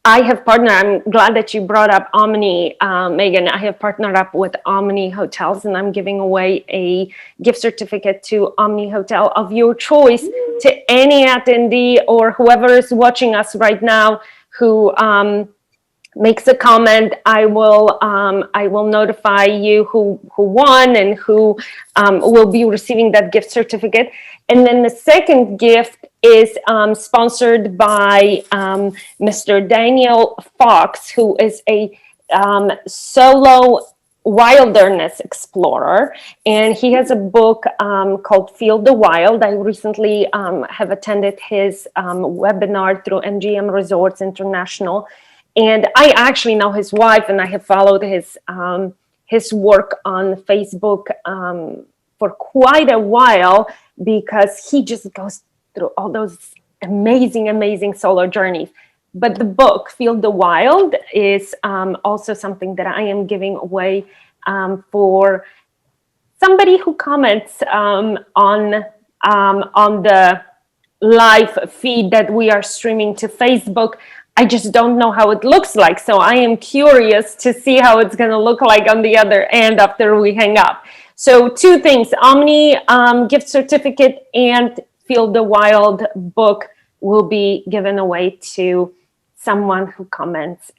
Speaker 1: I have partnered, I'm glad that you brought up Omni, Megan. I have partnered up with Omni Hotels, and I'm giving away a gift certificate to Omni Hotel of your choice to any attendee or whoever is watching us right now who makes a comment. I will notify you who won and who will be receiving that gift certificate. And then the second gift is sponsored by Mr. Daniel Fox, who is a solo wilderness explorer, and he has a book called Feel the Wild. I recently have attended his webinar through MGM Resorts International, and I actually know his wife, and I have followed his work on Facebook for quite a while, because he just goes through all those amazing solo journeys. But the book, Feel the Wild, is also something that I am giving away for somebody who comments on the live feed that we are streaming to Facebook. I just don't know how it looks like, so I am curious to see how it's going to look like on the other end after we hang up. So 2 things, Omni gift certificate and Feel the Wild book will be given away to someone who comments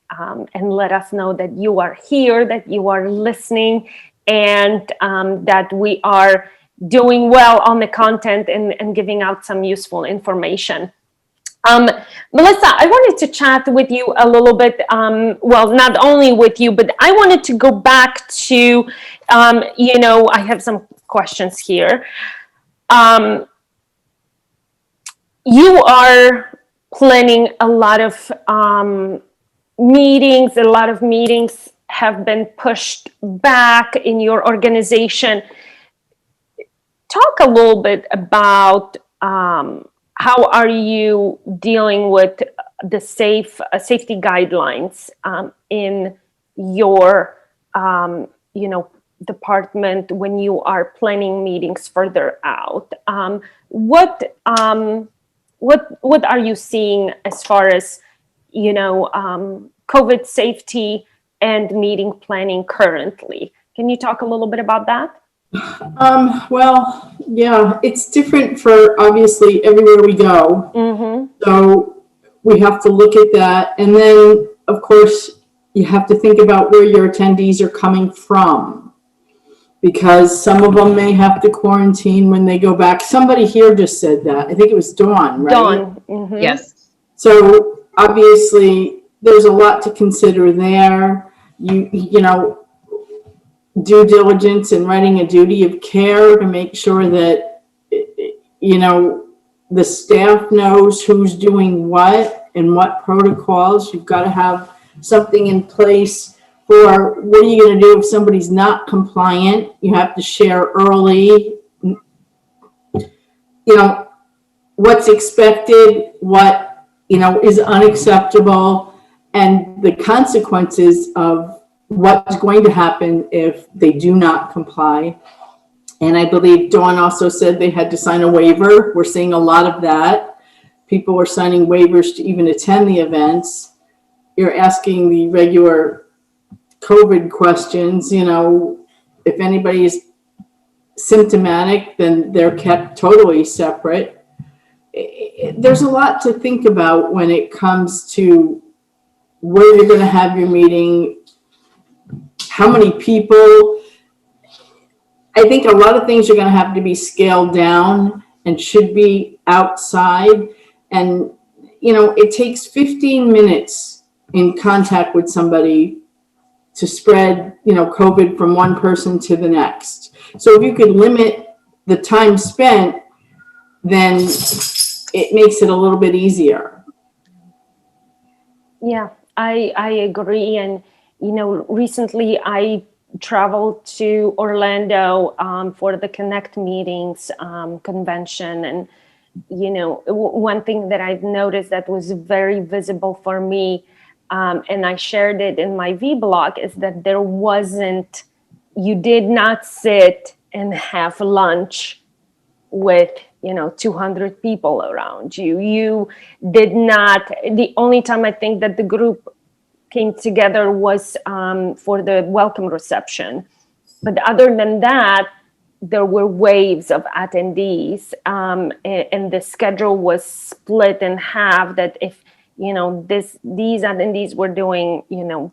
Speaker 1: and let us know that you are here, that you are listening, and that we are doing well on the content and giving out some useful information. Melissa, I wanted to chat with you a little bit, well, not only with you, but I wanted to go back to, I have some questions here. You are planning a lot of meetings. A lot of meetings have been pushed back in your organization. Talk a little bit about how are you dealing with the safety guidelines in your department when you are planning meetings further out? What are you seeing as far as COVID safety and meeting planning currently? Can you talk a little bit about that?
Speaker 5: Well, yeah, it's different for obviously everywhere we go.
Speaker 1: Mm-hmm.
Speaker 5: So we have to look at that. And then, of course, you have to think about where your attendees are coming from, because some of them may have to quarantine when they go back. Somebody here just said that. I think it was Dawn, right?
Speaker 1: Dawn. Mm-hmm.
Speaker 2: Yes.
Speaker 5: So obviously, there's a lot to consider there. You know, due diligence and writing a duty of care to make sure that, the staff knows who's doing what and what protocols. You've got to have something in place for what are you going to do if somebody's not compliant. You have to share early, what's expected, what, is unacceptable, and the consequences of what's going to happen if they do not comply. And I believe Dawn also said they had to sign a waiver. We're seeing a lot of that. People are signing waivers to even attend the events. You're asking the regular COVID questions, if anybody is symptomatic, then they're kept totally separate. There's a lot to think about when it comes to where you're going to have your meeting, how many people. I think a lot of things are going to have to be scaled down and should be outside. And, it takes 15 minutes in contact with somebody to spread, COVID from one person to the next. So if you could limit the time spent, then it makes it a little bit easier.
Speaker 1: Yeah, I agree. And, recently I traveled to Orlando for the Connect Meetings convention. And, one thing that I've noticed that was very visible for me, and I shared it in my vlog, is that you did not sit and have lunch with 200 people around you. You did not. The only time I think that the group came together was for the welcome reception, but other than that, there were waves of attendees, and the schedule was split in half. That if these attendees were doing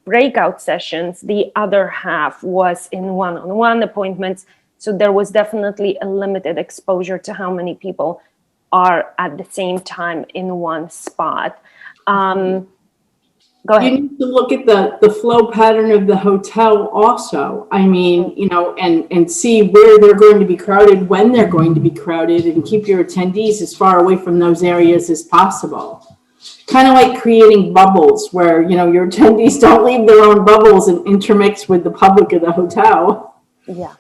Speaker 1: breakout sessions, the other half was in one-on-one appointments. So there was definitely a limited exposure to how many people are at the same time in one spot. Go
Speaker 5: You
Speaker 1: ahead.
Speaker 5: need to look at the flow pattern of the hotel also. I mean, you know, and see where they're going to be crowded, when they're going to be crowded, and keep your attendees as far away from those areas as possible. Kind of like creating bubbles where, you know, your attendees don't leave their own bubbles and intermix with the public of the hotel.
Speaker 1: Yeah.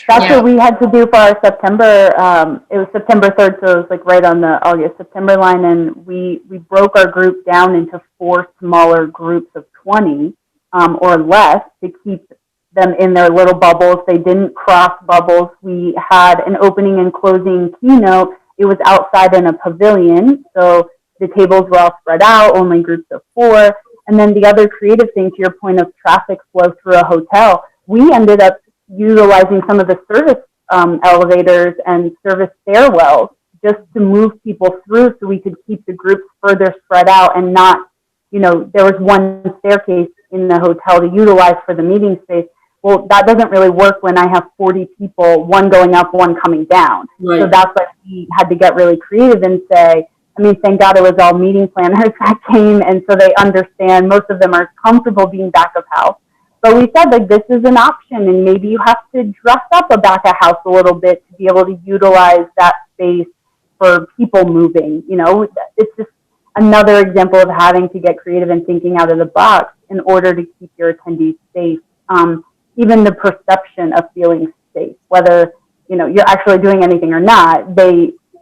Speaker 4: That's
Speaker 2: Yeah.
Speaker 4: what we had to do for our September, it was September 3rd, so it was like right on the August-September line, and we broke our group down into 4 smaller groups of 20 or less to keep them in their little bubbles. They didn't cross bubbles. We had an opening and closing keynote. It was outside in a pavilion, so the tables were all spread out, only groups of 4. And then the other creative thing, to your point of traffic flow through a hotel, we ended up utilizing some of the service elevators and service stairwells just to move people through so we could keep the groups further spread out and not, you know, there was one staircase in the hotel to utilize for the meeting space. Well, that doesn't really work when I have 40 people, one going up, one coming down.
Speaker 5: Right.
Speaker 4: So that's why we had to get really creative and say, I mean, thank God it was all meeting planners that came, and so they understand. Most of them are comfortable being back of house. But we said, like, this is an option, and maybe you have to dress up a back of house a little bit to be able to utilize that space for people moving. You know, it's just another example of having to get creative and thinking out of the box in order to keep your attendees safe. Even the perception of feeling safe, whether, you know, you're actually doing anything or not,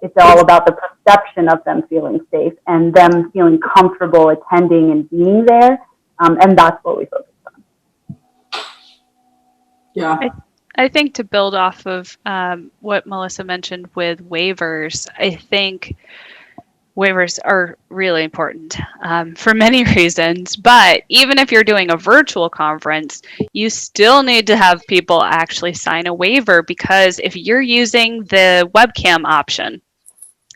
Speaker 4: it's all about the perception of them feeling safe and them feeling comfortable attending and being there. And that's what we focus on.
Speaker 5: Yeah.
Speaker 3: I think to build off of what Melissa mentioned with waivers, I think waivers are really important for many reasons. But even if you're doing a virtual conference, you still need to have people actually sign a waiver, because if you're using the webcam option,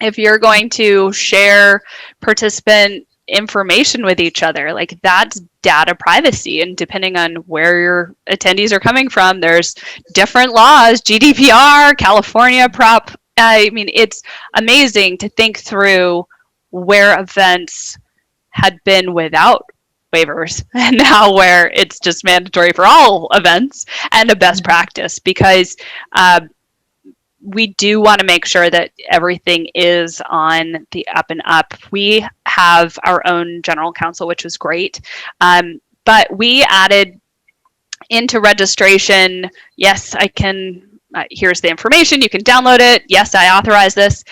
Speaker 3: if you're going to share participant information with each other, like, that's data privacy, and depending on where your attendees are coming from, there's different laws, GDPR, California Prop. I mean, it's amazing to think through where events had been without waivers and now where it's just mandatory for all events and a best practice, because we do want to make sure that everything is on the up and up. We have our own general counsel, which was great. But we added into registration, yes, I can, here's the information, you can download it. Yes, I authorize this.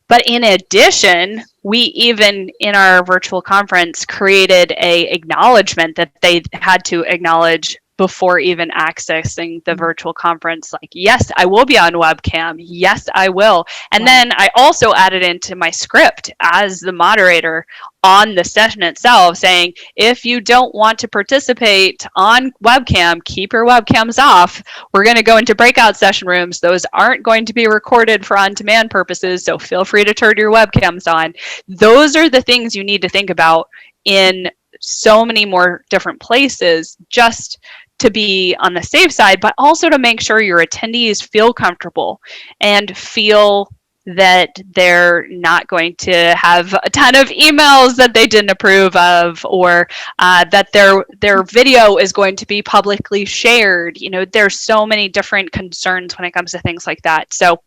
Speaker 3: But in addition, we even in our virtual conference created a acknowledgement that they had to acknowledge before even accessing the virtual conference, like, yes, I will be on webcam. Yes, I will. And then I also added into my script as the moderator on the session itself saying, if you don't want to participate on webcam, keep your webcams off. We're going to go into breakout session rooms. Those aren't going to be recorded for on-demand purposes, so feel free to turn your webcams on. Those are the things you need to think about in so many more different places, just to be on the safe side, but also to make sure your attendees feel comfortable and feel that they're not going to have a ton of emails that they didn't approve of, or that their video is going to be publicly shared. You know, there's so many different concerns when it comes to things like that. So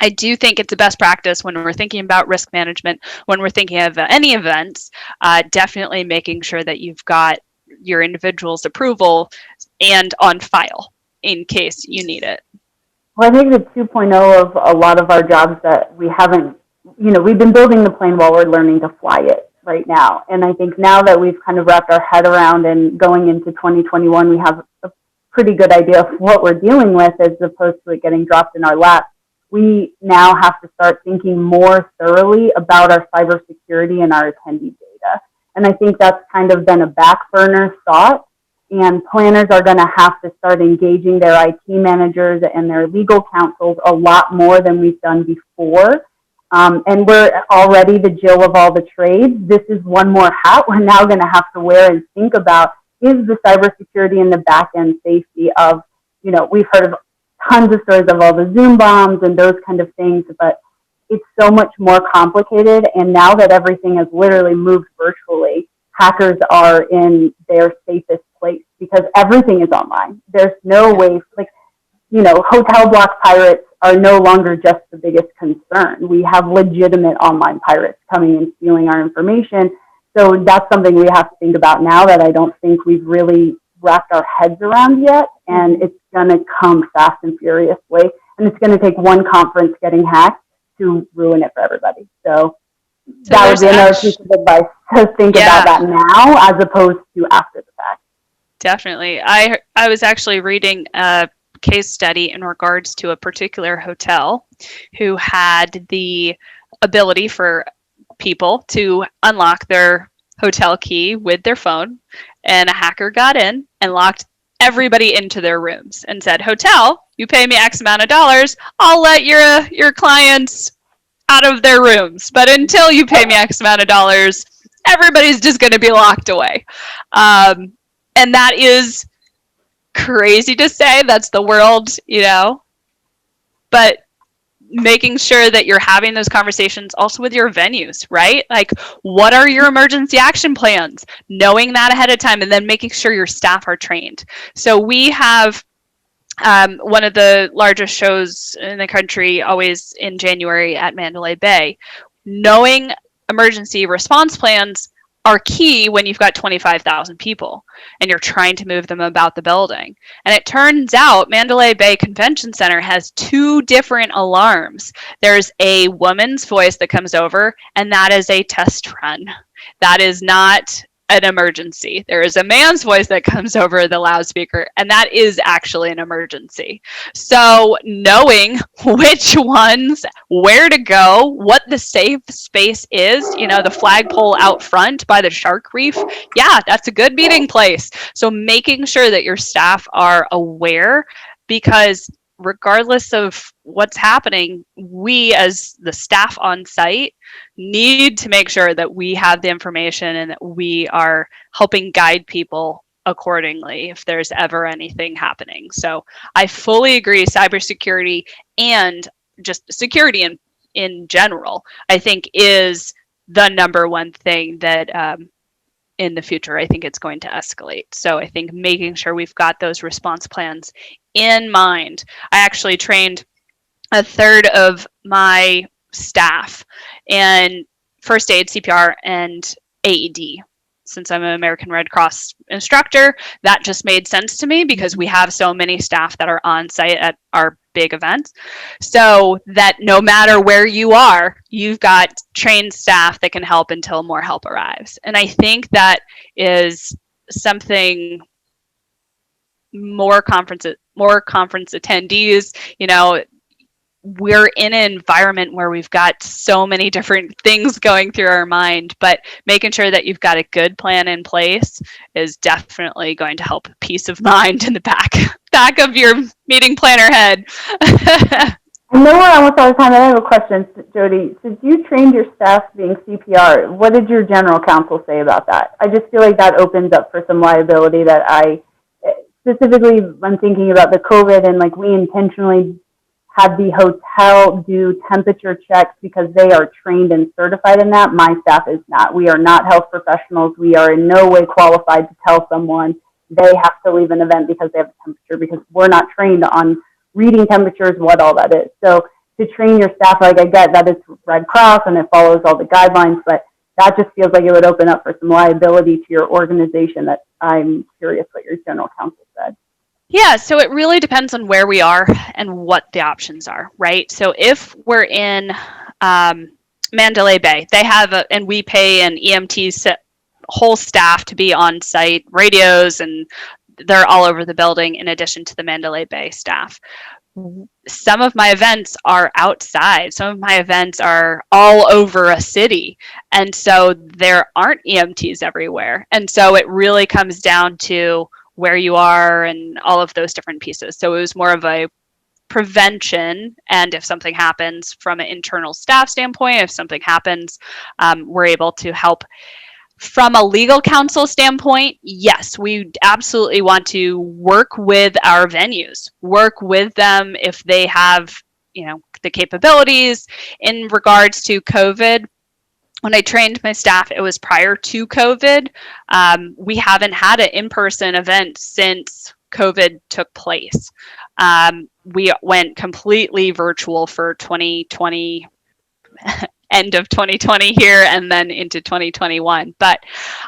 Speaker 3: I do think it's a best practice when we're thinking about risk management, when we're thinking of any events, definitely making sure that you've got your individual's approval and on file in case you need it.
Speaker 4: Well, I think the 2.0 of a lot of our jobs that we haven't, you know, we've been building the plane while we're learning to fly it right now. And I think now that we've kind of wrapped our head around and going into 2021, we have a pretty good idea of what we're dealing with as opposed to it getting dropped in our lap. We now have to start thinking more thoroughly about our cybersecurity and our attendee data. And I think that's kind of been a back burner thought. And planners are going to have to start engaging their IT managers and their legal counsels a lot more than we've done before. And we're already the Jill of all the trades. This is one more hat we're now going to have to wear and think about, is the cybersecurity and the back end safety of, you know, we've heard of tons of stories of all the Zoom bombs and those kind of things, but it's so much more complicated. And now that everything has literally moved virtually, hackers are in their safest place because everything is online. There's no way, like, hotel block pirates are no longer just the biggest concern. We have legitimate online pirates coming and stealing our information. So that's something we have to think about now that I don't think we've really wrapped our heads around yet. And it's going to come fast and furiously. And it's going to take one conference getting hacked to ruin it for everybody. So that would be another piece of advice, to think about that now as opposed to after the fact.
Speaker 3: Definitely. I was actually reading a case study in regards to a particular hotel who had the ability for people to unlock their hotel key with their phone, and a hacker got in and locked everybody into their rooms and said, "Hotel, you pay me X amount of dollars, I'll let your clients out of their rooms, but until you pay me X amount of dollars, everybody's just going to be locked away." And that is crazy to say. That's the world, but making sure that you're having those conversations also with your venues, right? Like, what are your emergency action plans? Knowing that ahead of time, and then making sure your staff are trained. So we have one of the largest shows in the country, always in January at Mandalay Bay. Knowing emergency response plans are key when you've got 25,000 people and you're trying to move them about the building. And it turns out Mandalay Bay Convention Center has 2 different alarms. There's a woman's voice that comes over, and that is a test run. That is not an emergency. There is a man's voice that comes over the loudspeaker, and that is actually an emergency. So knowing which ones, where to go, what the safe space is, the flagpole out front by the shark reef, that's a good meeting place. So making sure that your staff are aware, because regardless of what's happening, we as the staff on site need to make sure that we have the information and that we are helping guide people accordingly if there's ever anything happening. So I fully agree, cybersecurity and just security in general, I think, is the number one thing that in the future, I think it's going to escalate. So I think making sure we've got those response plans in mind. I actually trained a third of my staff in first aid, CPR, and AED. Since I'm an American Red Cross instructor, that just made sense to me because we have so many staff that are on site at our big events. So that no matter where you are, you've got trained staff that can help until more help arrives. And I think that is something more conference attendees, we're in an environment where we've got so many different things going through our mind, but making sure that you've got a good plan in place is definitely going to help peace of mind in the back of your meeting planner head.
Speaker 4: I know we're almost out of time. I have a question, Jody. Since you trained your staff being CPR, what did your general counsel say about that? I just feel like that opens up for some liability that specifically, I'm thinking about the COVID, and like we intentionally had the hotel do temperature checks because they are trained and certified in that. My staff is not. We are not health professionals. We are in no way qualified to tell someone they have to leave an event because they have a temperature, because we're not trained on reading temperatures, what all that is. So to train your staff, like, I get that it's Red Cross and it follows all the guidelines, but that just feels like it would open up for some liability to your organization that I'm curious what your general counsel said.
Speaker 3: Yeah, so it really depends on where we are and what the options are, right? So if we're in Mandalay Bay, they have and we pay an EMT whole staff to be on site, radios, and they're all over the building in addition to the Mandalay Bay staff. Some of my events are outside. Some of my events are all over a city. And so there aren't EMTs everywhere. And so it really comes down to where you are and all of those different pieces. So it was more of a prevention, and if something happens from an internal staff standpoint, if something happens, we're able to help. From a legal counsel standpoint, yes, we absolutely want to work with our venues, work with them if they have, the capabilities in regards to COVID. when I trained my staff, it was prior to COVID. We haven't had an in-person event since COVID took place. We went completely virtual for 2020, end of 2020 here, and then into 2021. But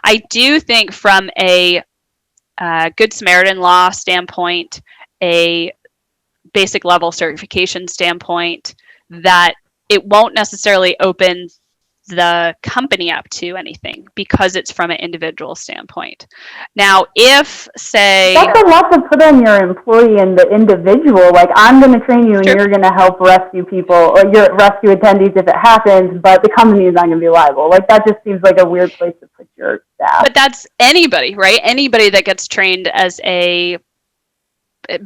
Speaker 3: I do think from a Good Samaritan law standpoint, a basic level certification standpoint, that it won't necessarily open the company up to anything because it's from an individual standpoint. Now, if, say...
Speaker 4: That's a lot to put on your employee and the individual. Like, I'm going to train you and
Speaker 3: Sure.
Speaker 4: you're going to help rescue people or your rescue attendees if it happens, but the company is not going to be liable. Like, that just seems like a weird place to put your staff.
Speaker 3: But that's anybody, right? Anybody that gets trained as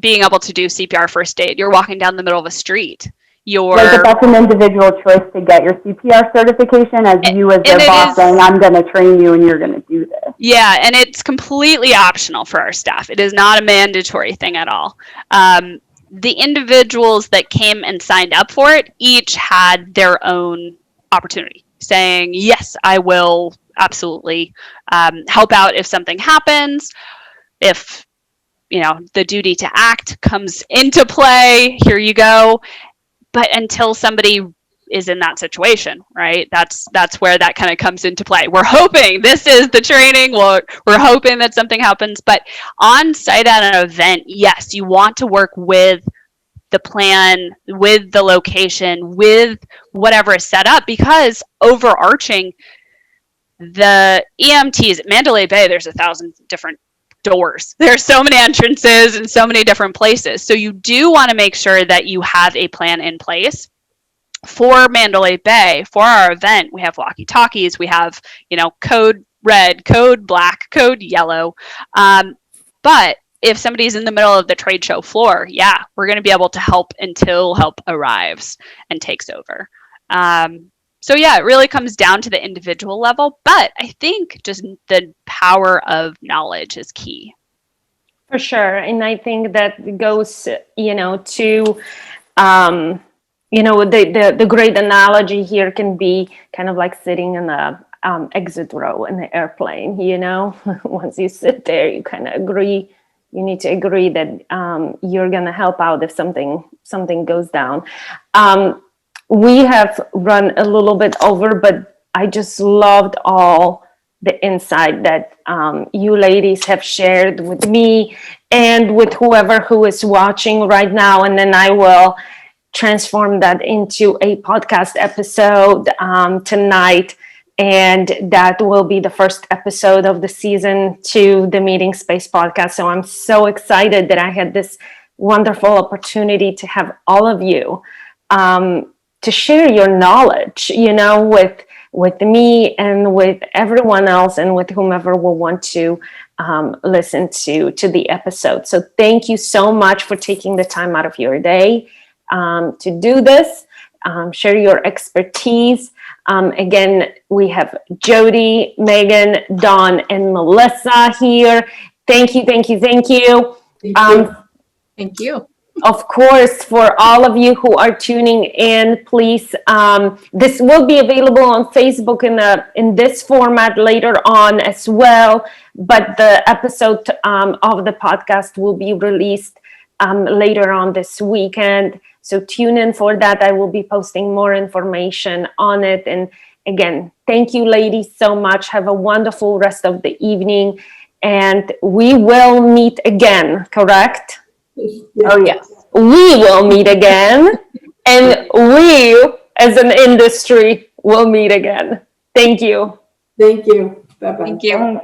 Speaker 3: being able to do CPR first aid. You're walking down the middle of a street.
Speaker 4: Right, but that's an individual choice to get your CPR certification as you as their boss saying, I'm going to train you and you're going to do this.
Speaker 3: Yeah, and it's completely optional for our staff. It is not a mandatory thing at all. The individuals that came and signed up for it each had their own opportunity, saying, yes, I will absolutely help out if something happens. If, the duty to act comes into play, here you go. But until somebody is in that situation, right? That's where that kind of comes into play. We're hoping this is the training. We're hoping that something happens. But on site at an event, yes, you want to work with the plan, with the location, with whatever is set up, because overarching, the EMTs at Mandalay Bay, there's 1,000 different doors. There's so many entrances and so many different places. So you do want to make sure that you have a plan in place. For Mandalay Bay, for our event, we have walkie-talkies, we have, code red, code black, code yellow. But if somebody's in the middle of the trade show floor, yeah, we're going to be able to help until help arrives and takes over. So yeah, it really comes down to the individual level, but I think just the power of knowledge is key.
Speaker 1: For sure. And I think that goes, to, the great analogy here can be kind of like sitting in the exit row in the airplane, once you sit there, you kind of agree, you need to agree that you're going to help out if something goes down. We have run a little bit over, but I just loved all the insight that you ladies have shared with me and with whoever who is watching right now. And then I will transform that into a podcast episode tonight. And that will be the first episode of the season 2, the Meeting Space podcast. So I'm so excited that I had this wonderful opportunity to have all of you to share your knowledge, with me and with everyone else and with whomever will want to listen to the episode. So thank you so much for taking the time out of your day to do this, share your expertise. Again, we have Jody, Megan, Dawn, and Melissa here. Thank you.
Speaker 5: Thank you.
Speaker 2: Thank you.
Speaker 1: Of course, for all of you who are tuning in, please, this will be available on Facebook in this format later on as well, but the episode of the podcast will be released later on this weekend. So tune in for that. I will be posting more information on it. And again, thank you, ladies, so much. Have a wonderful rest of the evening. And we will meet again, correct?
Speaker 4: Oh, yes.
Speaker 1: We will meet again. And we, as an industry, will meet again. Thank you.
Speaker 5: Thank you. Bye-bye.
Speaker 2: Thank you.